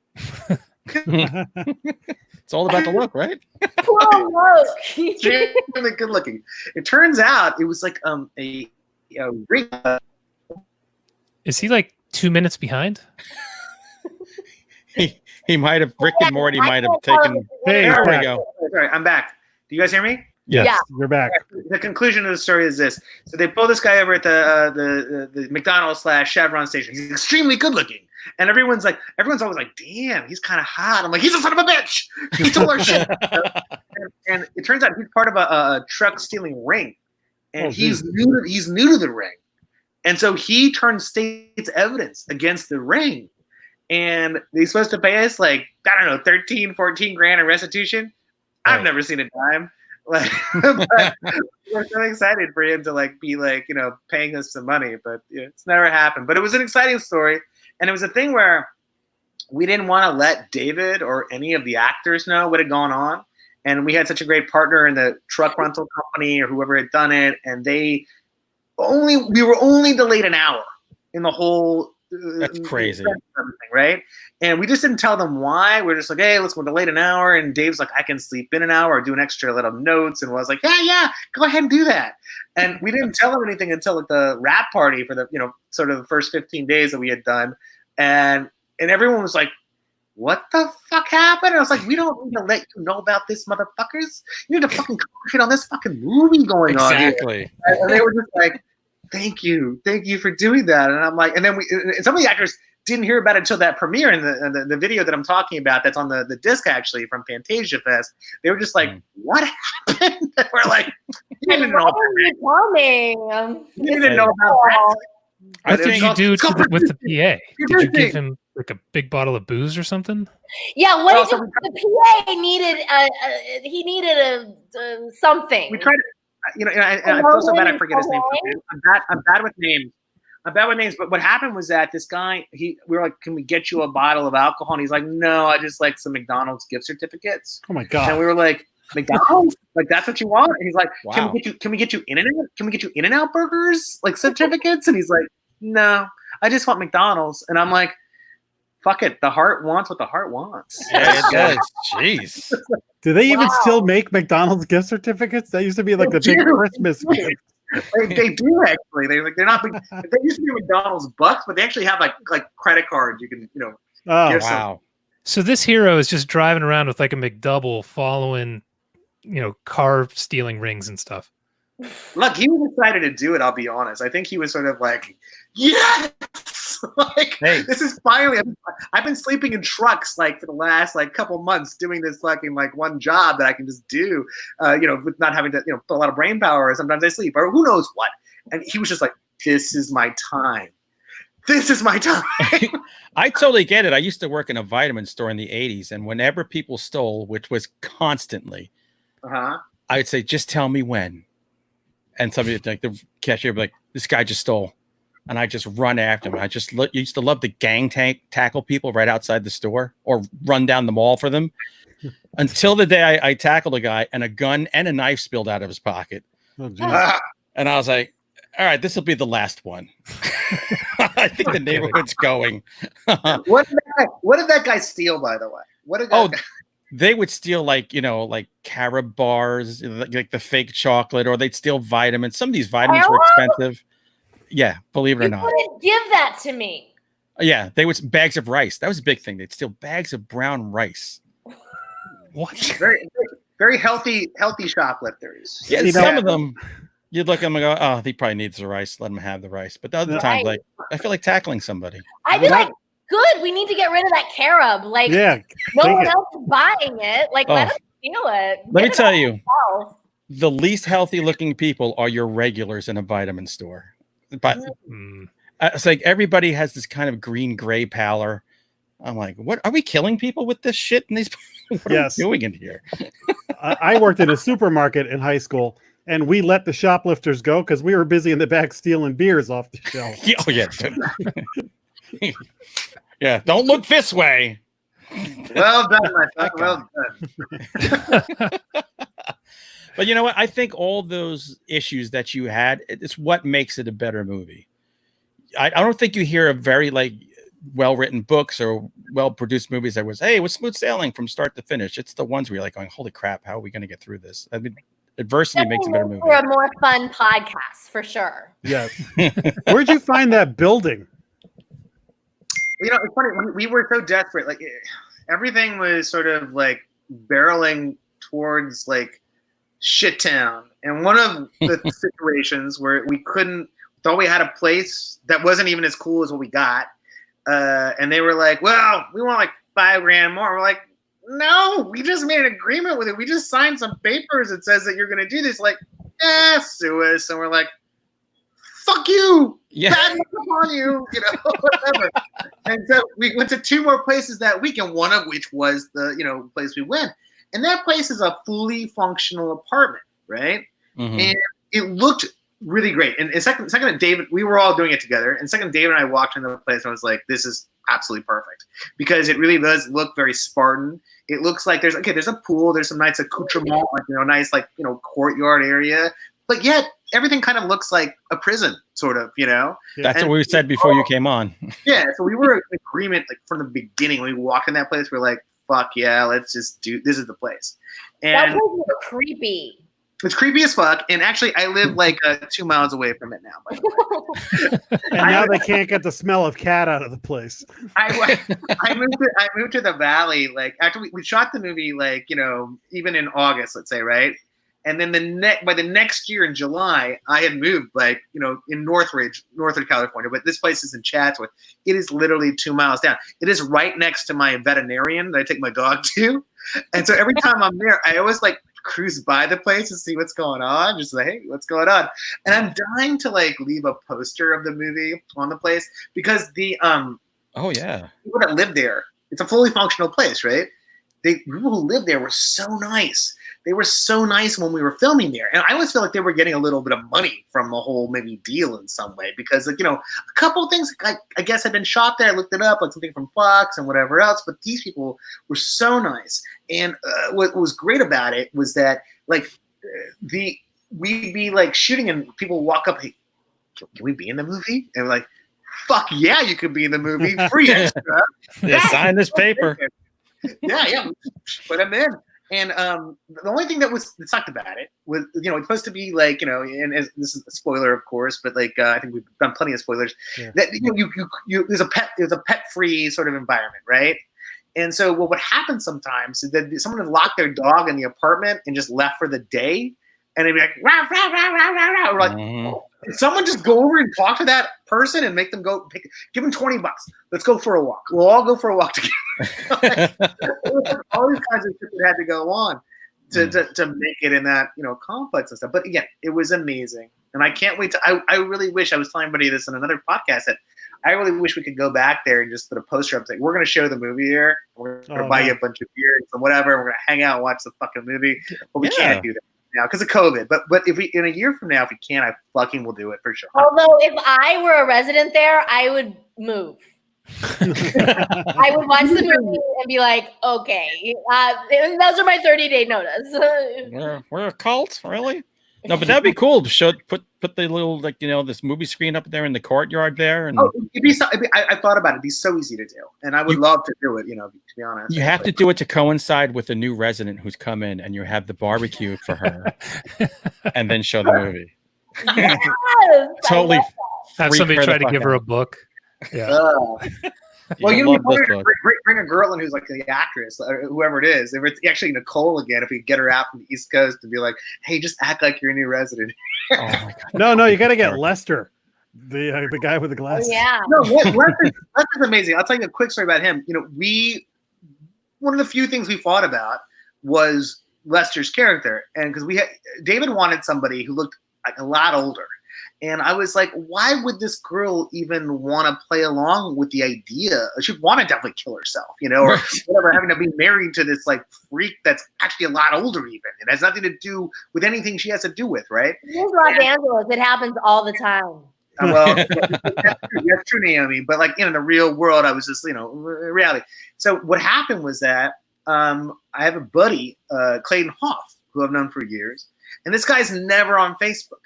It's all about the look, right? Poor look. Really good looking. It turns out it was a ring. Is he 2 minutes behind? He might have, Rick and Morty might have taken. Hey, there we go. Sorry, I'm back. Do you guys hear me? Yes, Yeah. You're back. The conclusion of the story is this. So they pull this guy over at the McDonald's / Chevron station. He's extremely good looking. And everyone's always like, damn, he's kind of hot. I'm like, he's a son of a bitch. He stole our shit. And it turns out he's part of a truck stealing ring. And he's new to the ring. And so he turned state's evidence against the ring. And they're supposed to pay us 13, 14 grand in restitution. Right. I've never seen a dime. But we're so excited for him to be paying us some money, but it's never happened. But it was an exciting story, and it was a thing where we didn't want to let David or any of the actors know what had gone on, and we had such a great partner in the truck rental company or whoever had done it, and we were only delayed an hour in the whole. That's crazy. right? And we just didn't tell them why. We're just like, hey, let's go delayed an hour. And Dave's like, I can sleep in an hour or do an extra little notes. And was like, yeah, go ahead and do that. And we didn't tell them anything until like the wrap party for the, sort of the first 15 days that we had done. And everyone was like, what the fuck happened? And I was like, we don't need to let you know about this, motherfuckers. You need to fucking concentrate on this fucking movie going on here. Exactly. And they were just like, thank you for doing that. And I'm like, and then some of the actors didn't hear about it until that premiere in the video that I'm talking about. That's on the disc actually from Fantasia Fest. They were just like, what happened? We're like, you didn't know about that. You didn't know about that. What did you do with the PA? Did you give him like a big bottle of booze or something? Yeah, the PA needed? He needed something. We tried to, I feel so bad I forget his name. I'm bad with names. But what happened was that this guy, we were like, can we get you a bottle of alcohol? And he's like, no, I just like some McDonald's gift certificates. Oh my God. And we were like, McDonald's? Like, that's what you want? And he's like, wow. Can we get you In-N-Out? Can we get you In-N-Out burgers? Like certificates? And he's like, no, I just want McDonald's. And I'm like, fuck it. The heart wants what the heart wants. Yeah, it does. Jeez. Do they even still make McDonald's gift certificates? That used to be like the big Christmas gift. They do actually. They're not big. They used to be McDonald's bucks, but they actually have like credit cards. You can Oh wow. So this hero is just driving around with like a McDouble, following, car stealing rings and stuff. Look, he was excited to do it. I'll be honest. I think he was sort of like, yes, like this is finally. I've been sleeping in trucks like for the last like couple months doing this fucking like one job that I can just do, with not having to put a lot of brain power. Or sometimes I sleep or who knows what. And he was just like, this is my time. This is my time. I totally get it. I used to work in a vitamin store in the 80s, and whenever people stole, which was constantly, I'd say, just tell me when. And somebody like the cashier would be like, this guy just stole. And I just run after him. I just used to love to gang tackle people right outside the store or run down the mall for them until the day I tackled a guy and a gun and a knife spilled out of his pocket. Oh, and I was like, all right, this will be the last one. I think the neighborhood's going. What did that guy steal, by the way? They would steal like Carob bars, like the fake chocolate, or they'd steal vitamins. Some of these vitamins were expensive. Yeah, believe it or not. You wouldn't give that to me. Yeah, they would bags of rice. That was a big thing. They'd steal bags of brown rice. What? Very, very healthy shoplifters. Yeah, some of them, you'd look at them and go, oh, he probably needs the rice. Let him have the rice. But the other times, like, I feel like tackling somebody. I'd be like, good, we need to get rid of that carob. Like, no one else is buying it. Like, let us steal it. Let me tell you, the least healthy looking people are your regulars in a vitamin store. But it's like everybody has this kind of green-gray pallor. I'm like, what are we killing people with this shit? And these, what are we doing in here? I worked in a supermarket in high school, and we let the shoplifters go because we were busy in the back stealing beers off the shelf. Yeah, don't look this way. Well done, my son. Well done. But you know what? I think all those issues that you had, it's what makes it a better movie. I don't think you hear a very well-written books or well-produced movies that was, hey, it was smooth sailing from start to finish. It's the ones where you're like going, holy crap, how are we going to get through this? I mean, adversity makes a better movie. For a more fun podcast, for sure. Yes. Where'd you find that building? It's funny. We were so desperate. Like everything was sort of like barreling towards like shit town. And one of the situations where we thought we had a place that wasn't even as cool as what we got. And they were like, well, we want like $5,000 more. We're like, no, we just made an agreement with it. We just signed some papers that says that you're going to do this. Like, sue us. And we're like, fuck you. Yeah. Bad luck upon you. Whatever. And so we went to 2 more places that week, and one of which was the, place we went. And that place is a fully functional apartment, right? Mm-hmm. And it looked really great. And second David, we were all doing it together. And second, David and I walked into the place and I was like, this is absolutely perfect. Because it really does look very Spartan. It looks like there's a pool, there's some nice accoutrement, nice courtyard area. But yet everything kind of looks like a prison, sort of, you know. That's what we said before you came on. Yeah, so we were in agreement like from the beginning. When we walked in that place, we're like, "Fuck yeah, let's just do this. Is the place." That And place was creepy. it's creepy as fuck. And actually, I live like 2 miles away from it now. By the way. And now they can't get the smell of cat out of the place. I moved to the valley like after we shot the movie, like, you know, even in August, let's say, right? And then by the next year in July, I had moved, like, you know, in Northridge, California. But this place is in Chatsworth. It is literally 2 miles down. It is right next to my veterinarian that I take my dog to. And so every time I'm there, I always like cruise by the place to see what's going on. Just like, hey, what's going on? And I'm dying to like leave a poster of the movie on the place because the Oh yeah, people that live there, it's a fully functional place, right? People who live there were so nice. They were so nice when we were filming there. And I always feel like they were getting a little bit of money from the whole maybe deal in some way because, like, you know, a couple of things I guess had been shot there. I looked it up, like something from Fox and whatever else. But these people were so nice. And what was great about it was that, like, we'd be like shooting and people would walk up, hey, can we be in the movie? And we're like, fuck yeah, you could be in the movie. Free extra. Yeah, sign this paper. Yeah, put them in. And the only thing that sucked about it was, you know, it's supposed to be like, you know, and this is a spoiler, of course, but like I think we've done plenty of spoilers. Yeah. That you there's a pet-free sort of environment, right? And so what would happen sometimes is that someone would lock their dog in the apartment and just left for the day, and they'd be like, rah, rah, rah, rah, rah, rah. We're like, did someone just go over and talk to that person and make them go give them $20? Let's go for a walk. We'll all go for a walk together. All these kinds of shit that had to go on to make it in that, you know, complex and stuff. But again, it was amazing, and I can't wait to. I really wish I was telling somebody this in another podcast that I really wish we could go back there and just put a poster up saying we're going to show the movie here. We're going to buy you a bunch of beers and whatever. We're going to hang out and watch the fucking movie, but we can't do that now because of COVID. But if we in a year from now, if we can, I fucking will do it for sure. Although if I were a resident there, I would move. I would watch the movie and be like, okay, those are my 30-day notice. We're a cult, really? No, but that'd be cool. Put the little, like, you know, this movie screen up there in the courtyard there. And I thought about it. It'd be so easy to do, and I would love to do it. You know, to be honest, you have to do it to coincide with the new resident who's come in, and you have the barbecue for her, and then show the movie. Yes, Totally. Have somebody try to give her a book. Yeah. Well, you bring a girl in who's like the actress, or whoever it is. If it's actually Nicole again, if we get her out from the East Coast to be like, hey, just act like you're a new resident. Oh my God. No, you got to get Lester, the guy with the glasses. Oh, yeah. No, Lester's amazing. I'll tell you a quick story about him. You know, one of the few things we fought about was Lester's character, and because David wanted somebody who looked like a lot older. And I was like, why would this girl even want to play along with the idea? She'd want to definitely kill herself, you know, or whatever, having to be married to this like freak that's actually a lot older even. It has nothing to do with anything she has to do with, right? It is Los Angeles. It happens all the time. Well, that's true, Naomi. But like, in the real world, I was just, you know, reality. So what happened was that I have a buddy, Clayton Hoff, who I've known for years. And this guy's never on Facebook.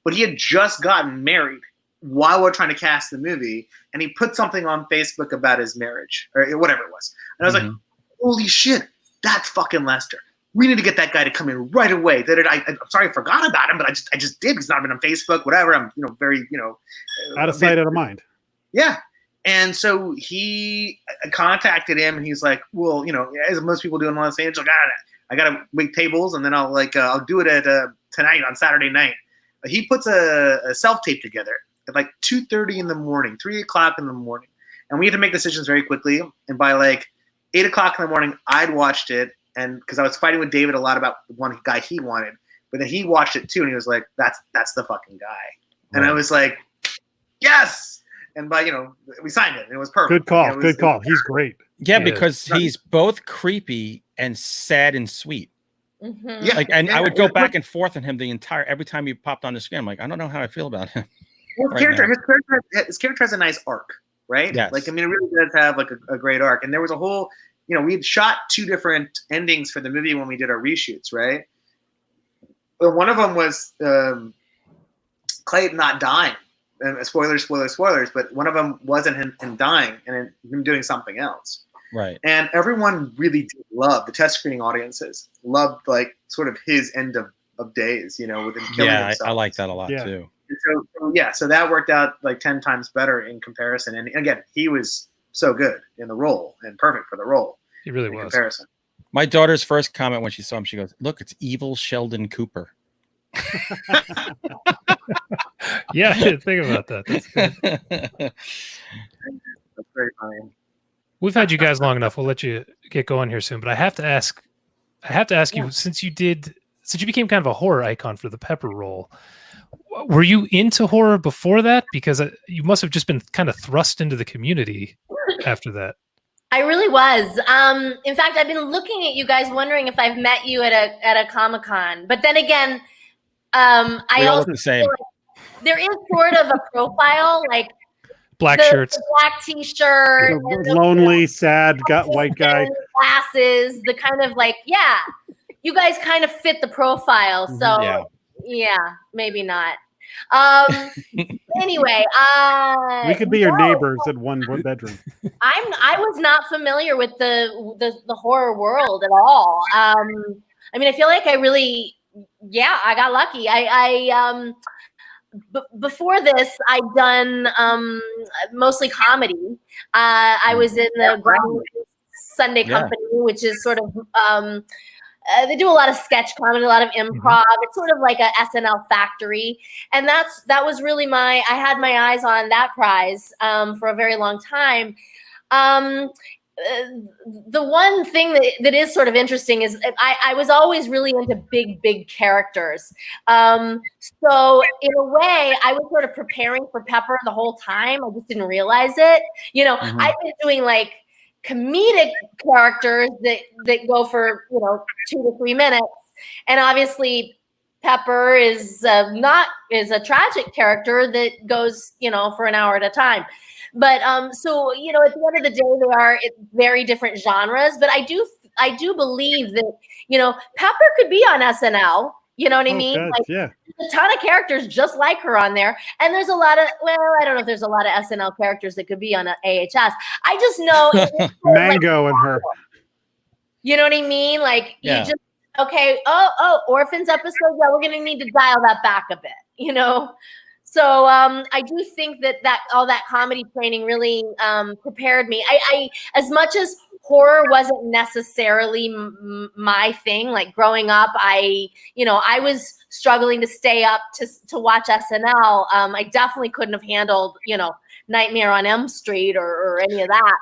But he had just gotten married while we're trying to cast the movie, and he put something on Facebook about his marriage or whatever it was. And I was like, holy shit, that's fucking Lester. We need to get that guy to come in right away. I'm sorry I forgot about him, but I just did. He's not been on Facebook, whatever. I'm, you know, very, you know. Out of sight, out of mind. Yeah. And so he contacted him, and he's like, well, you know, as most people do in Los Angeles, I got to wait tables, and then I'll do it at tonight on Saturday night. He puts a self-tape together at like 2:30 in the morning, 3 o'clock in the morning. And we had to make decisions very quickly. And by like 8 o'clock in the morning, I'd watched it. And because I was fighting with David a lot about the one guy he wanted. But then he watched it too. And he was like, that's the fucking guy. And I was like, yes. And by, you know, we signed it. And it was perfect. Good call. Good call. He's great. Yeah, because he's both creepy and sad and sweet. Mm-hmm. Yeah, I would go back and forth on him every time he popped on the screen. I'm like, I don't know how I feel about him. Well, his character has a nice arc, right? Yes. Like, I mean, it really does have like a great arc. And there was a whole, you know, we had shot 2 different endings for the movie when we did our reshoots, right? But one of them was Clay not dying. And spoilers, but one of them wasn't him dying and him doing something else. Right. And everyone really did love, the test screening audiences loved like sort of his end of days, with him killing himself. I like that a lot too. So that worked out like 10 times better in comparison. And again, he was so good in the role and perfect for the role. He really was. Comparison. My daughter's first comment when she saw him, she goes, "Look, it's evil Sheldon Cooper." Yeah, I didn't think about that. That's good. That's very funny. We've had you guys long enough. We'll let you get going here soon. But I have to ask you, since you became kind of a horror icon for the Pepper role, were you into horror before that? Because you must have just been kind of thrust into the community after that. I really was. In fact, I've been looking at you guys, wondering if I've met you at a Comic-Con. But then again, I also look the same. Feel like there is sort of a profile, like black shirts, the black T-shirt, lonely, sad, white guy, glasses. The kind of like, you guys kind of fit the profile. So yeah maybe not. Anyway, we could be your neighbors in one bedroom. I was not familiar with the horror world at all. I mean, I feel like I really, I got lucky. Before this, I'd done mostly comedy. I was in the Sunday Company, which is sort of they do a lot of sketch comedy, a lot of improv. It's sort of like a SNL factory, and that was really I had my eyes on that prize for a very long time. The one thing that is sort of interesting is I was always really into big characters. So in a way, I was sort of preparing for Pepper the whole time. I just didn't realize it. I've been doing like comedic characters that go for 2 to 3 minutes, and obviously Pepper is a tragic character that goes for an hour at a time. But so at the end of the day, they are very different genres. But I do believe that Pepper could be on SNL. You know what I mean? God, like, yeah. There's a ton of characters just like her on there, and there's a lot of I don't know if there's a lot of SNL characters that could be on AHS. I just know Mango and her. You know what I mean? Like you just Orphans episode. Yeah, we're gonna need to dial that back a bit. So I do think that all that comedy training really prepared me. I as much as horror wasn't necessarily my thing. Like growing up, I was struggling to stay up to watch SNL. I definitely couldn't have handled, Nightmare on Elm Street or any of that.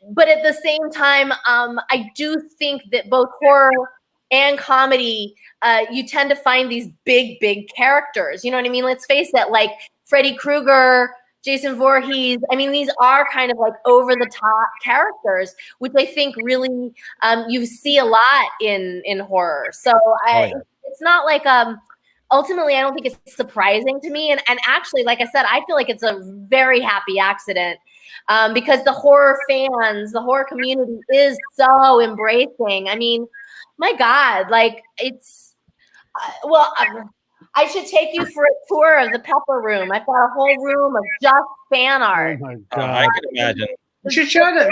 But at the same time, I do think that both horror and comedy, you tend to find these big characters. You know what I mean? Let's face it, like Freddy Krueger, Jason Voorhees. I mean, these are kind of like over the top characters, which I think really you see a lot in horror. So it's not like ultimately I don't think it's surprising to me. And actually, like I said, I feel like it's a very happy accident because the horror fans, the horror community is so embracing. I mean, my God, like it's I should take you for a tour of the Pepper Room. I've got a whole room of just fan art. Oh my God. I can imagine. You should show them.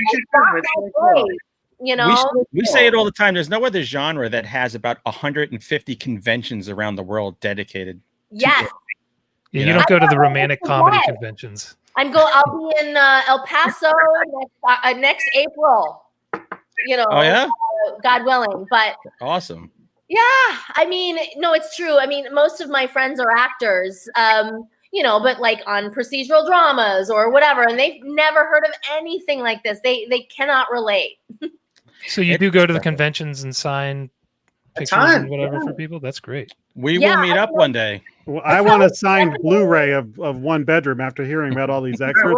We say it all the time. There's no other genre that has about 150 conventions around the world dedicated. Yes. You don't go to the romantic comedy conventions. I'll be in El Paso next April. Oh yeah. God willing, but awesome. Yeah, I mean, no, it's true. I mean, most of my friends are actors, but like on procedural dramas or whatever, and they've never heard of anything like this. They cannot relate. So you do go to the conventions and sign pictures and whatever for people? That's great. We will meet up one day. Well, I want a signed Blu-ray of One Bedroom after hearing about all these extras.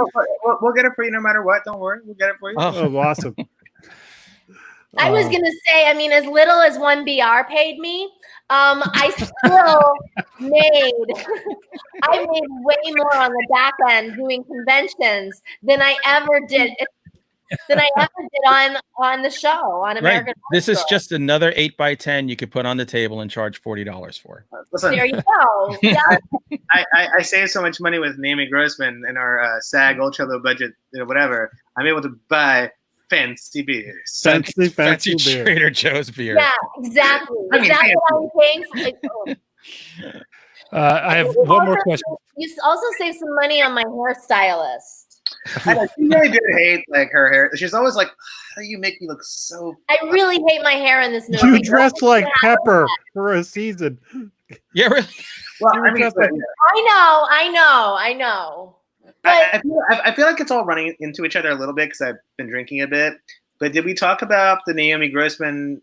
We'll get it for you no matter what. Don't worry. We'll get it for you. Oh, awesome. I was going to say, I mean, as little as 1BR paid me, I still I made way more on the back end doing conventions than I ever did. than I ever did on the show on American Horror This is Story. just another 8x10 you could put on the table and charge $40 for. Listen, There you go. Yeah. I save so much money with Naomi Grossman and our SAG ultra low budget, whatever. I'm able to buy fancy beers. Fancy beer. Trader Joe's beer. Yeah, exactly. I mean, Is that what I'm paying for? Like, oh. I have one more question. You also save some money on my hairstylist. I know, she really did hate like her hair. She's always like, "How do you make me look so?" I really hate my hair in this movie. You dressed like Pepper for a season. Yeah, really. Well, You I mean, dressed like- I know. But I feel like it's all running into each other a little bit because I've been drinking a bit. But did we talk about the Naomi Grossman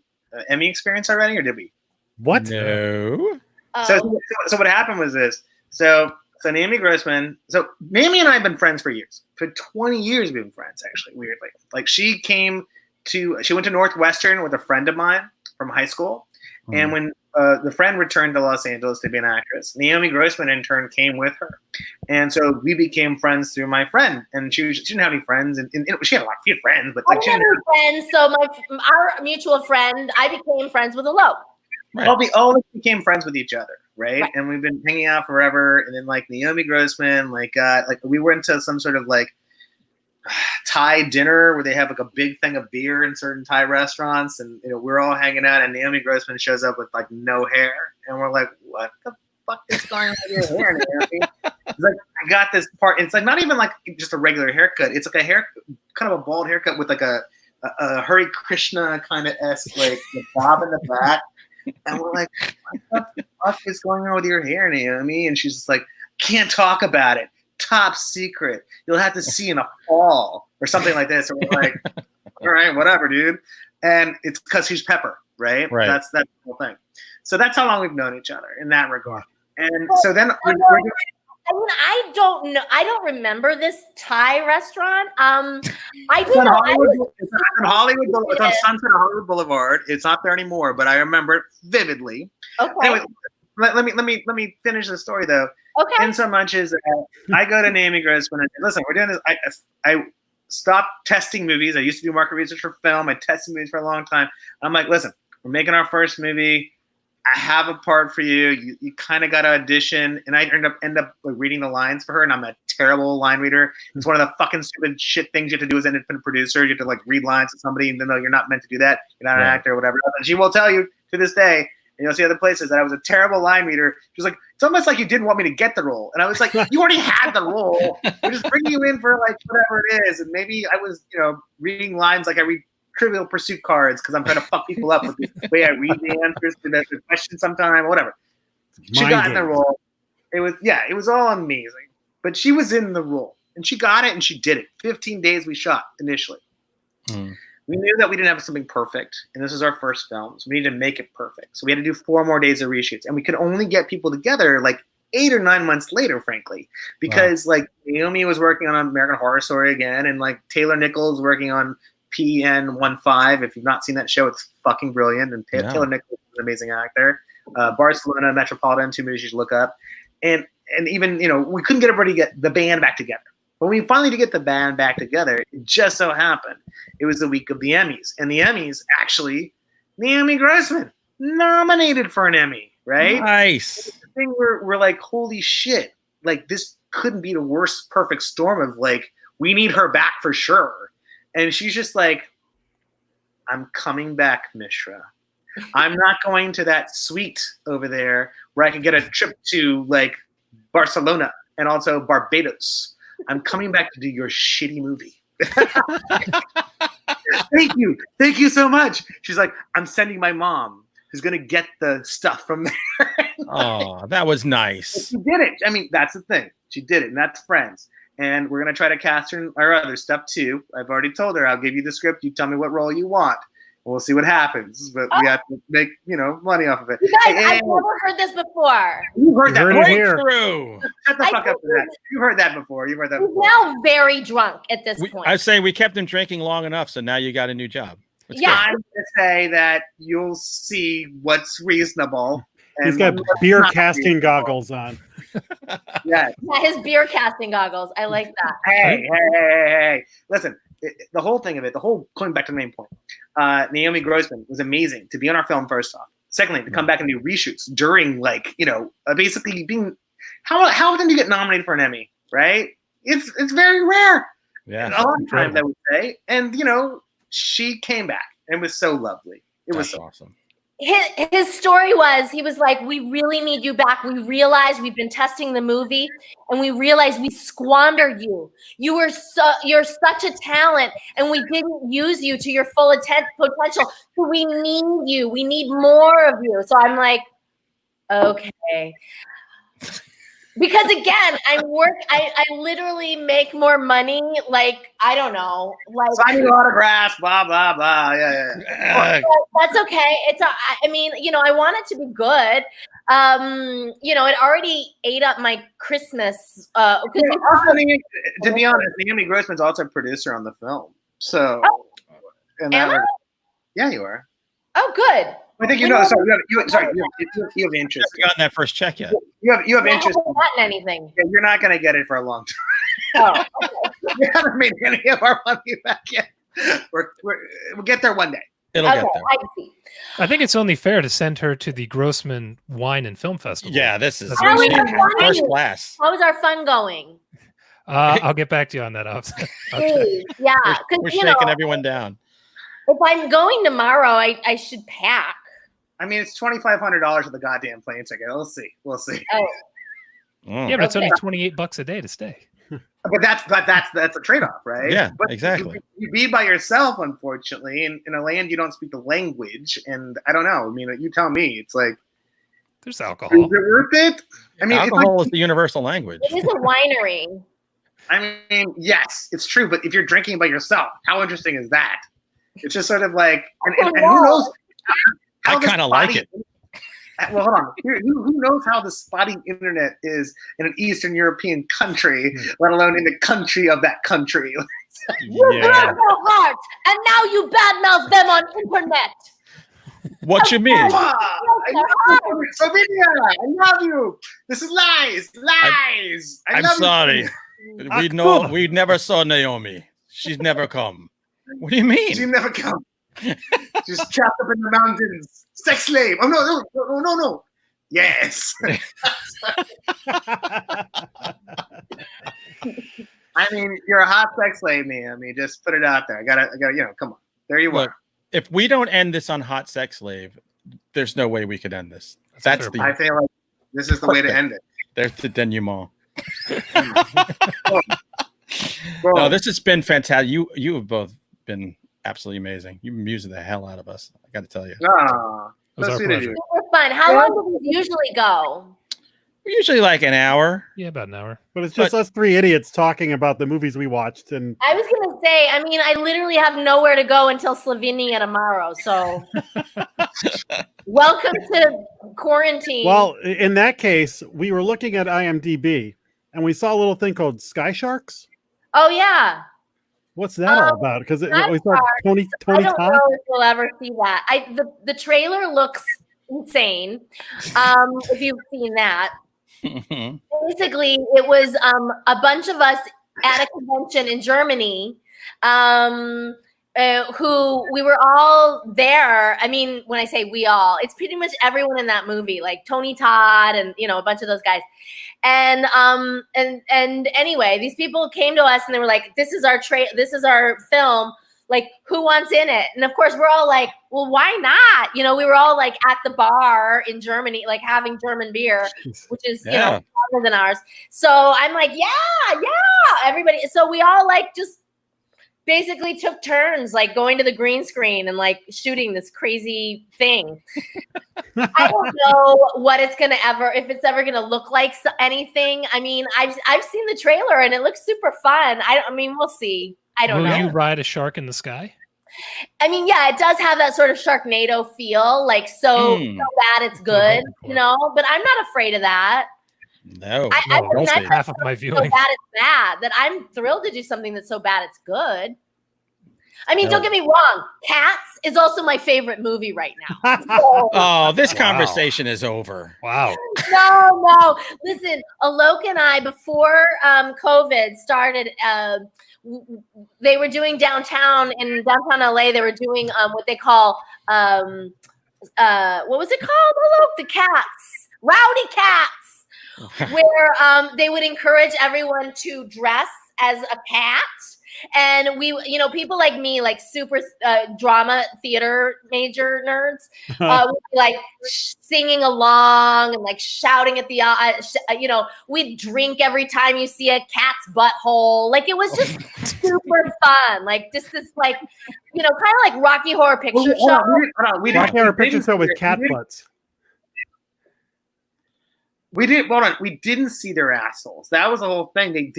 Emmy experience already, or did we? What? No. So what happened was this. So Naomi Grossman. So Naomi and I have been friends for years. For 20 years, we've been friends. Actually, weirdly, like she went to Northwestern with a friend of mine from high school, and when the friend returned to Los Angeles to be an actress, Naomi Grossman in turn came with her, and so we became friends through my friend. And she didn't have any friends, and she had a lot of friends, but like I didn't have any friends. So our mutual friend, I became friends with Alok. Right. Well, we all became friends with each other, right? And we've been hanging out forever. And then like Naomi Grossman, like we went to some sort of like Thai dinner where they have like a big thing of beer in certain Thai restaurants, and we're all hanging out, and Naomi Grossman shows up with like no hair, and we're like, what the fuck is going on with your hair, Naomi? It's like, I got this part. It's like not even like just a regular haircut. It's like a hair, kind of a bald haircut with like a Hare Krishna kind of esque like bob in the back. And we're like, what the fuck is going on with your hair, Naomi? And she's just like, can't talk about it. Top secret. You'll have to see in a fall or something like this. And we're like, all right, whatever, dude. And it's because she's Pepper, right? Right. That's the whole thing. So that's how long we've known each other in that regard. And so then I mean, I don't know. I don't remember this Thai restaurant. I do it's on know. Hollywood. It's on Hollywood. It's on Sunset Hollywood Boulevard. It's not there anymore, but I remember it vividly. Okay. Anyway, let me finish the story though. Okay. In so much as I go to Naomi Grossman and listen, we're doing this. I stopped testing movies. I used to do market research for film. I tested movies for a long time. I'm like, listen, we're making our first movie. I have a part for you. You kind of got to audition, and I end up like, reading the lines for her, and I'm a terrible line reader. It's one of the fucking stupid shit things you have to do as an independent producer. You have to like read lines to somebody, even though you're not meant to do that. You're not an actor or whatever. And she will tell you to this day, and you'll see other places, that I was a terrible line reader. She was like, it's almost like you didn't want me to get the role. And I was like, you already had the role. We're just bringing you in for like whatever it is. And maybe I was, reading lines like I read Trivial Pursuit cards because I'm trying to fuck people up with the way I read the answers to the question sometime or whatever. She got in the role. It was all amazing. But she was in the role, and she got it, and she did it. 15 days we shot initially. We knew that we didn't have something perfect, and this is our first film, so we needed to make it perfect. So we had to do 4 more days of reshoots, and we could only get people together like 8 or 9 months later, frankly, because like Naomi was working on American Horror Story again, and like Taylor Nichols working on PN15. If you've not seen that show, it's fucking brilliant. And Taylor Nichols is an amazing actor. Barcelona, Metropolitan, 2 movies you should look up. And even, we couldn't get everybody to get the band back together. When we finally did get the band back together, it just so happened it was the week of the Emmys. And the Emmys, actually, Naomi Grossman nominated for an Emmy, right? Nice. The thing we're like, holy shit. Like, this couldn't be the worst perfect storm of like, we need her back for sure. And she's just like, I'm coming back, Mishra. I'm not going to that suite over there where I can get a trip to like Barcelona and also Barbados. I'm coming back to do your shitty movie. Thank you. Thank you so much. She's like, I'm sending my mom, who's going to get the stuff from there. Oh, that was nice. She did it. I mean, that's the thing. She did it, and that's friends. And we're going to try to cast her in our other stuff too. I've already told her, I'll give you the script. You tell me what role you want. We'll see what happens. But we have to make, money off of it. You guys, I've never heard this before. You've heard that breakthrough. Shut the fuck up for that. You've heard that before. You've heard that before. He's now very drunk at this point. I say we kept him drinking long enough, so now you got a new job. I'm going to say that you'll see what's reasonable. He's got beer casting goggles on. Yeah, his beer casting goggles. I like that. Hey. Listen, the whole thing of it, going back to the main point, Naomi Grossman was amazing to be on our film. First off, secondly, to come back and do reshoots during basically being how often do you get nominated for an Emmy, right? It's very rare. Yeah, a lot of times I would say, and she came back and was so lovely. It was awesome. His story was, he was like, we really need you back. We realize we've been testing the movie and we realize we squandered you. You're such a talent and we didn't use you to your full potential. So we need you. We need more of you. So I'm like, okay. Because again, I literally make more money. Like, I don't know, like signing autographs, blah blah blah. Yeah. That's okay. I want it to be good. It already ate up my Christmas. To be honest, Naomi Grossman's also a producer on the film. So, yeah, you are. Oh, good. I think you have interest. You haven't gotten that first check yet. You have interest. I haven't gotten anything. Yeah, you're not going to get it for a long time. Oh, okay. We haven't made any of our money back yet. We'll get there one day. It'll get there. I see. I think it's only fair to send her to the Grossman Wine and Film Festival. Yeah, this is first class. How's our fun going? I'll get back to you on that. Please, yeah. We're shaking everyone down. If I'm going tomorrow, I should pack. I mean, it's $2,500 for the goddamn plane ticket. We'll see. Oh. Yeah, but it's only $28 a day to stay. But that's a trade-off, right? Yeah, but exactly. You be by yourself, unfortunately, in a land you don't speak the language, and I don't know. I mean, you tell me. It's like there's alcohol. Is it worth it? I mean, alcohol is the universal language. It is a winery. I mean, yes, it's true. But if you're drinking by yourself, how interesting is that? It's just sort of like, and who knows? I kind of like it. Well, hold on. Who knows how the spotty internet is in an Eastern European country, let alone in the country of that country? You have no heart, and now you badmouth them on internet. What you mean? I love you, Slovenia. I love you. This is lies. I'm sorry. We never saw Naomi. She's never come. What do you mean? She never come. She's trapped up in the mountains. Sex slave. Oh no. Yes. I mean, you're a hot sex slave, Naomi. Just put it out there. I gotta, come on. There you are. If we don't end this on hot sex slave, there's no way we could end this. I feel like this is the way to end it. There's the denouement. No, this has been fantastic. You have both been absolutely amazing. You amused the hell out of us. I got to tell you. That's sweet of you. It was fun. How long do we usually go? Usually like an hour. Yeah, about an hour. But it's just us three idiots talking about the movies we watched. And I was gonna say, I mean, I literally have nowhere to go until Slovenia tomorrow. So welcome to quarantine. Well, in that case, we were looking at IMDb and we saw a little thing called Sky Sharks. Oh yeah. What's that all about? Because we saw Tony I don't Todd. know if we'll ever see that. The trailer looks insane. If you've seen that. Basically, it was a bunch of us at a convention in Germany who we were all there. I mean, when I say we all, it's pretty much everyone in that movie, like Tony Todd and a bunch of those guys. And anyway, these people came to us and they were like, "This is our film. Like, who wants in it?" And of course, we're all like, "Well, why not?" We were all like at the bar in Germany, like having German beer, which is stronger than ours. So I'm like, yeah, everybody. So we all like just basically took turns, like going to the green screen and like shooting this crazy thing. I don't know what if it's ever gonna look like anything. I mean, I've seen the trailer and it looks super fun. I mean, we'll see. I don't know. Will you ride a shark in the sky? I mean, yeah, it does have that sort of Sharknado feel, like so bad it's good, but I'm not afraid of that. No, don't say half of my viewing. So bad it's bad that I'm thrilled to do something that's so bad it's good. I mean, don't get me wrong. Cats is also my favorite movie right now. So, this conversation is over. Wow. No. Listen, Alok and I, before COVID started, they were doing downtown LA. They were doing what they call what was it called? Hello, the cats, rowdy cats, where they would encourage everyone to dress as a cat. And we, people like me, like super drama theater major nerds, would be like singing along and like shouting at the, we'd drink every time you see a cat's butthole. Like it was just super fun. Like just this, like, kind of like Rocky Horror Picture Show. Rocky Horror Picture Show with cat butts. We didn't see their assholes. That was the whole thing.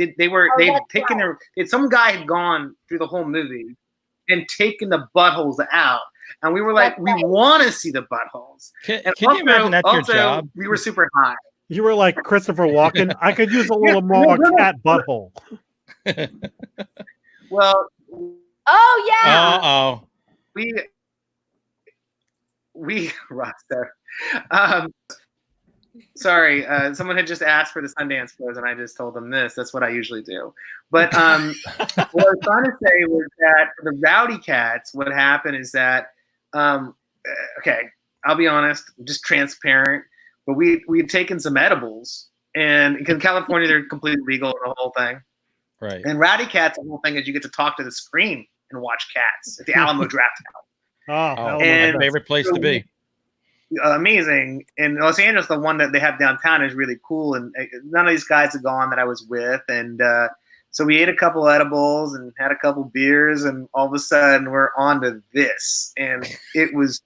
Some guy had gone through the whole movie and taken the buttholes out. And we were like, we want to see the buttholes. Can you imagine that's your job? We were super high. You were like Christopher Walken. I could use a little more cat butthole. Well. Oh, yeah. Uh-oh. We Rasta. Sorry, someone had just asked for the Sundance pose, and I just told them this. That's what I usually do. But what I was trying to say was that for the Rowdy Cats, what happened is that, okay, I'll be honest, just transparent, but we'd taken some edibles, and in California, they're completely legal, the whole thing. Right. And Rowdy Cats, the whole thing is you get to talk to the screen and watch cats at the Alamo Draft House. Oh, and my favorite place to be. Amazing. In Los Angeles, the one that they have downtown is really cool, and none of these guys had gone that I was with, and so we ate a couple edibles and had a couple beers, and all of a sudden we're on to this, and it was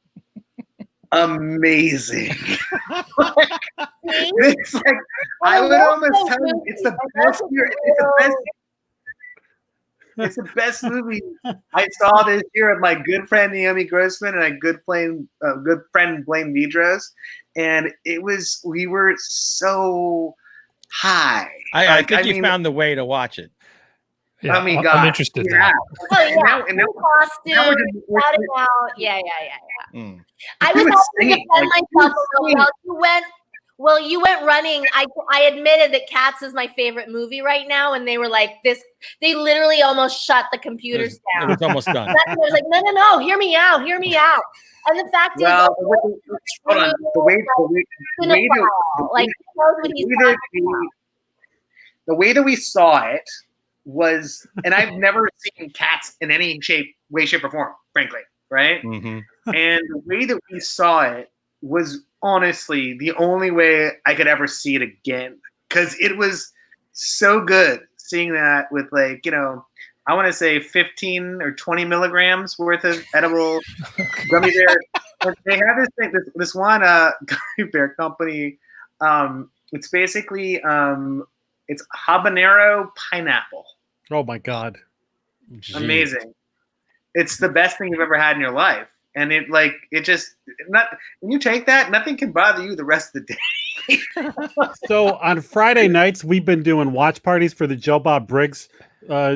amazing. It's like I would almost tell you it's the best year. It's the best movie I saw this year with my good friend Naomi Grossman and a good friend Blaine Vidros, and we were so high. I think you found the way to watch it. Yeah, I mean, I'm interested. Yeah. Oh, yeah. And now costume, we're shouting out. Yeah. Mm. I was having to defend myself a little while. You went running. I admitted that Cats is my favorite movie right now, and they were like this. They literally almost shut the computers down. It was almost done. I was like, no, hear me out. And the fact is, hold on. The way that we saw it was, and I've never seen Cats in any way, shape, or form, frankly, right? Mm-hmm. And the way that we saw it was honestly the only way I could ever see it again, because it was so good seeing that with, like, I want to say 15 or 20 milligrams worth of edible gummy bear. They have this thing, this one gummy bear company. It's basically it's habanero pineapple. Oh my God. Jeez. Amazing. It's the best thing you've ever had in your life. And when you take that, nothing can bother you the rest of the day. So on Friday nights, we've been doing watch parties for the Joe Bob Briggs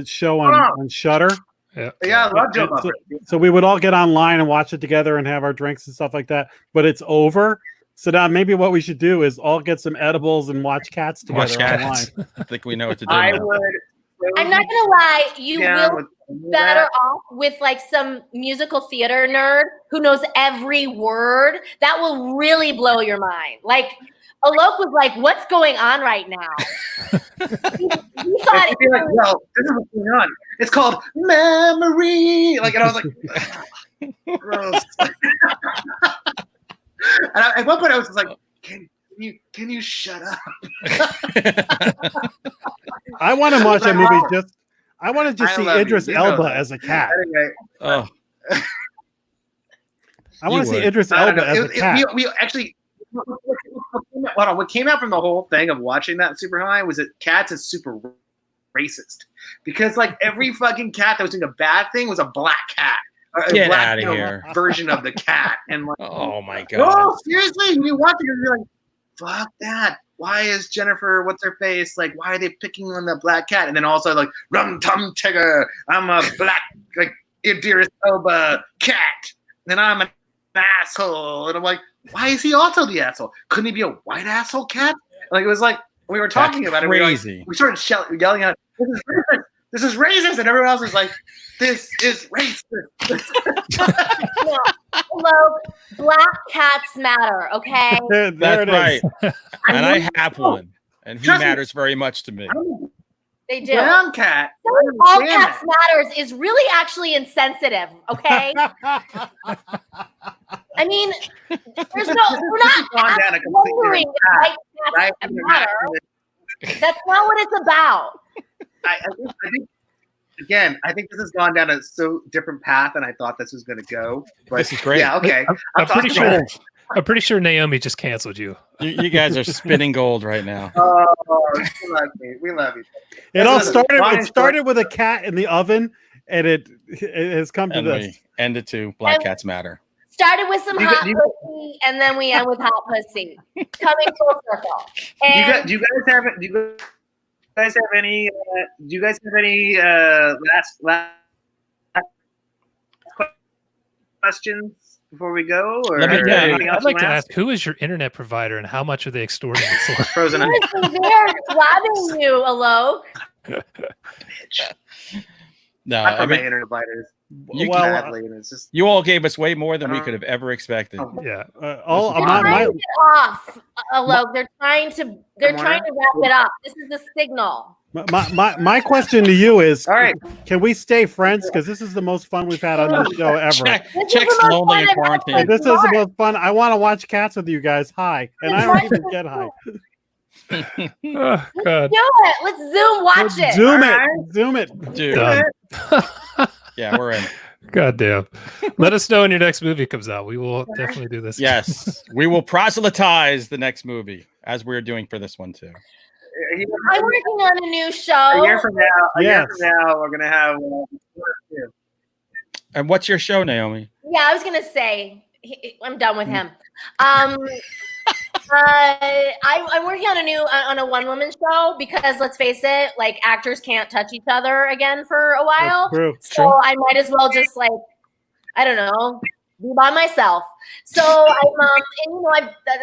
show on Shudder. Yeah, I love Joe Bob Briggs. So we would all get online and watch it together and have our drinks and stuff like that. But it's over. So now maybe what we should do is all get some edibles and watch Cats together online. I think we know what to do. I'm not gonna lie, you will be better off with like some musical theater nerd who knows every word. That will really blow your mind. Like Alok was like, "What's going on right now?" he thought, be like, "Well, this is what's going on. It's called memory." Like, and I was like, "Gross." And at one point, I was just like, "Can you shut up?" I want to watch a movie. I want to just see Idris Elba as a cat. Anyway, I want to see Idris Elba as a cat. We actually, hold on. What came out from the whole thing of watching that Super High was that Cats is super racist, because like every fucking cat that was doing a bad thing was a black cat. Get out of here. Version of the cat. And like, oh my God. Oh, seriously? You watch it and you're like, fuck that. Why is Jennifer, what's her face? Like, why are they picking on the black cat? And then also like, rum tum tigger, I'm a black, like, Idris Elba cat. And I'm an asshole. And I'm like, why is he also the asshole? Couldn't he be a white asshole cat? Like, it was like, we were talking about crazy. it. We started yelling out, this this is racist, and everyone else was like, this is racist. No. Hello, black cats matter, okay? There That's it right. is. And I have one, and he Trust me. matters very much to me. They do. Brown cat. Saying all cats matters is really actually insensitive, okay? I mean, we're not Gone down a completely wondering if white cats matter. That's not what it's about. I think again, I think this has gone down a so different path than I thought this was going to go. But This is great. Yeah, okay. I'm pretty sure Naomi just canceled you. You guys are spinning gold right now. Oh, we love you. It all Listen, started. It started with a cat in the oven, and it has come to And this. we ended to Black Cats Matter. Started with some hot pussy, and then we end with hot pussy. Coming full circle. And Do you guys have any? Do you guys have any last questions before we go? Or anything else I'd like you to wanna ask, who is your internet provider and how much are they extorting you for? Frozen. they're robbing you, Alok. No, Not I from my mean, internet providers. you, Sadly, and it's just you all gave us way more than we could have ever expected. Yeah. They're trying to get off, Alok. They're trying to wrap it up. This is the signal. My question to you is: all right. Can we stay friends? Because this is the most fun we've had on the show ever. Check's lonely in quarantine. This is the most fun. I want to watch cats with you guys. Hi, and I don't even get high. Oh, God. Do it. Let's Zoom watch it. Zoom it. Dude. Done. Yeah, we're in. God damn. Let us know when your next movie comes out. We will definitely do this. Yes, we will proselytize the next movie, as we're doing for this one too. I'm working on a new show. A year from now, we're gonna have. And what's your show, Naomi? Yeah, I was gonna say I'm done with him. I'm working on a one woman show because let's face it, like actors can't touch each other again for a while. True. So I might as well just like I don't know, be by myself. So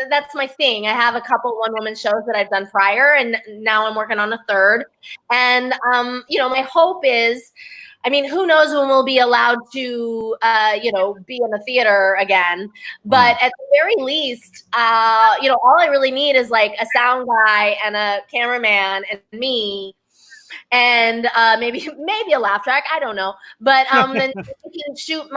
that's my thing. I have a couple one woman shows that I've done prior, and now I'm working on a third. And my hope is. I mean, who knows when we'll be allowed to, be in the theater again. But at the very least, all I really need is like a sound guy and a cameraman and me and maybe a laugh track. I don't know. But then we can shoot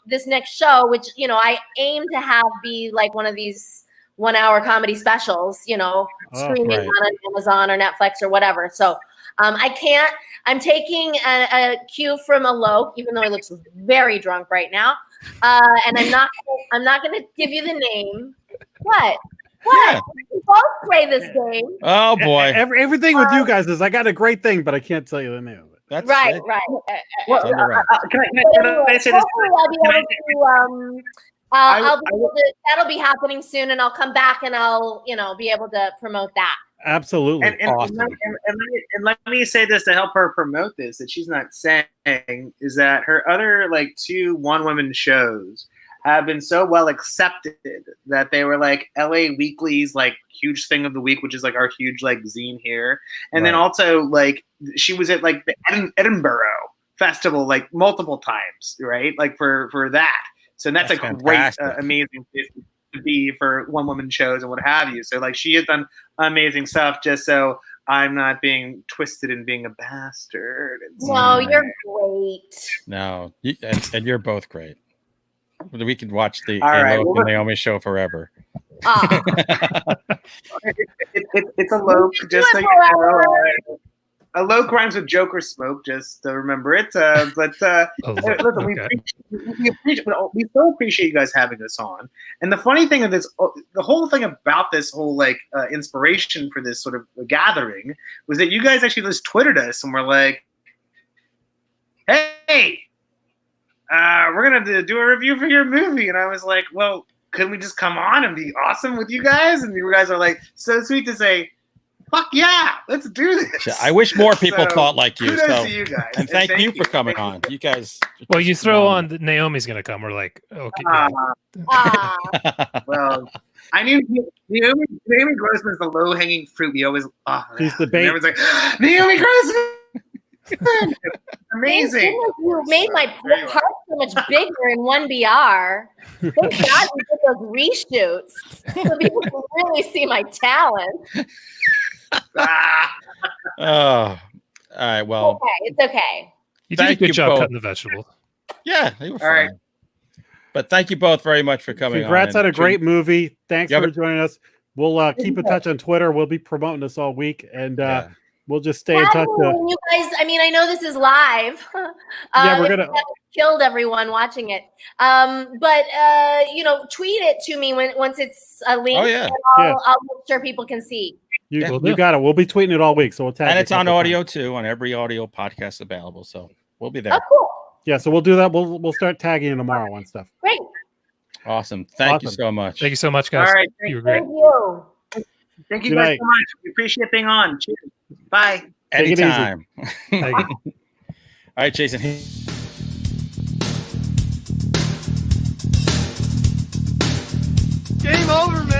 this next show, which, I aim to have be like one of these 1 hour comedy specials, streaming on Amazon or Netflix or whatever. So I'm taking a cue from Alok, even though he looks very drunk right now. And I'm not going to give you the name. What? Yeah. We both play this game. Oh boy. Everything with you guys is I got a great thing, but I can't tell you the name of it. That's right. it. Well, Can I say this? I'll be able to, that'll be happening soon, and I'll come back and I'll be able to promote that. Absolutely. And Awesome. let me say this to help her promote this that she's not saying is that her other like 2 one-woman shows have been so well accepted that they were like LA Weekly's like huge thing of the week, which is like our huge like zine here. And then also like she was at like the Edinburgh Festival like multiple times, right? Like for that. So that's a great, amazing place to be for one woman shows and what have you. So like she has done amazing stuff just so I'm not being twisted and being a bastard. No, you're great. No, and you're both great. We could watch the Alok and Naomi show forever. It's Alok, just so you know. Alok rhymes with Joker Smoke, just to remember it. Listen, we so appreciate you guys having us on. And the funny thing of this, the whole thing about this whole like inspiration for this sort of gathering was that you guys actually just Twittered us and were like, "Hey, we're gonna do a review for your movie," and I was like, "Well, couldn't we just come on and be awesome with you guys?" And you guys are like, so sweet to say, "Fuck yeah, let's do this." Yeah, I wish more people thought like you. Kudos So, to you guys. and thank you for coming on. You guys. Well, you throw on that Naomi's gonna come. We're like, okay. Well, I knew Naomi Grossman is the low hanging fruit. We always, She's the bait. Everyone's like, Naomi Grossman. Amazing. You made my heart so much bigger in one BR. Thank God we did those reshoots so people can really see my talent. Oh, all right. Well, it's okay. You did a good job cutting the vegetables. Yeah, they were fine. All right. But thank you both very much for coming. Congrats on a great movie. Thanks Yeah, for but- joining us. We'll keep in touch on Twitter. We'll be promoting this all week, and we'll just stay in touch. You guys, I mean, I know this is live. Yeah, we're if gonna we haven't killed everyone watching it. But you know, tweet it to me once it's a link. Oh, yeah. And I'll make sure people can see. You got it. We'll be tweeting it all week, so we'll tag And you it's a on couple audio times. too, on every audio podcast available. So we'll be there. Oh, cool. Yeah, so we'll do that. We'll start tagging you tomorrow on stuff. Great. Awesome. Thank you so much. Thank you so much, guys. All right. You were great. Thank you. Thank you Good guys night. so much. We appreciate being on. Cheers. Bye. Take it easy. Anytime. Thank you. All right, Jason. Game over, man.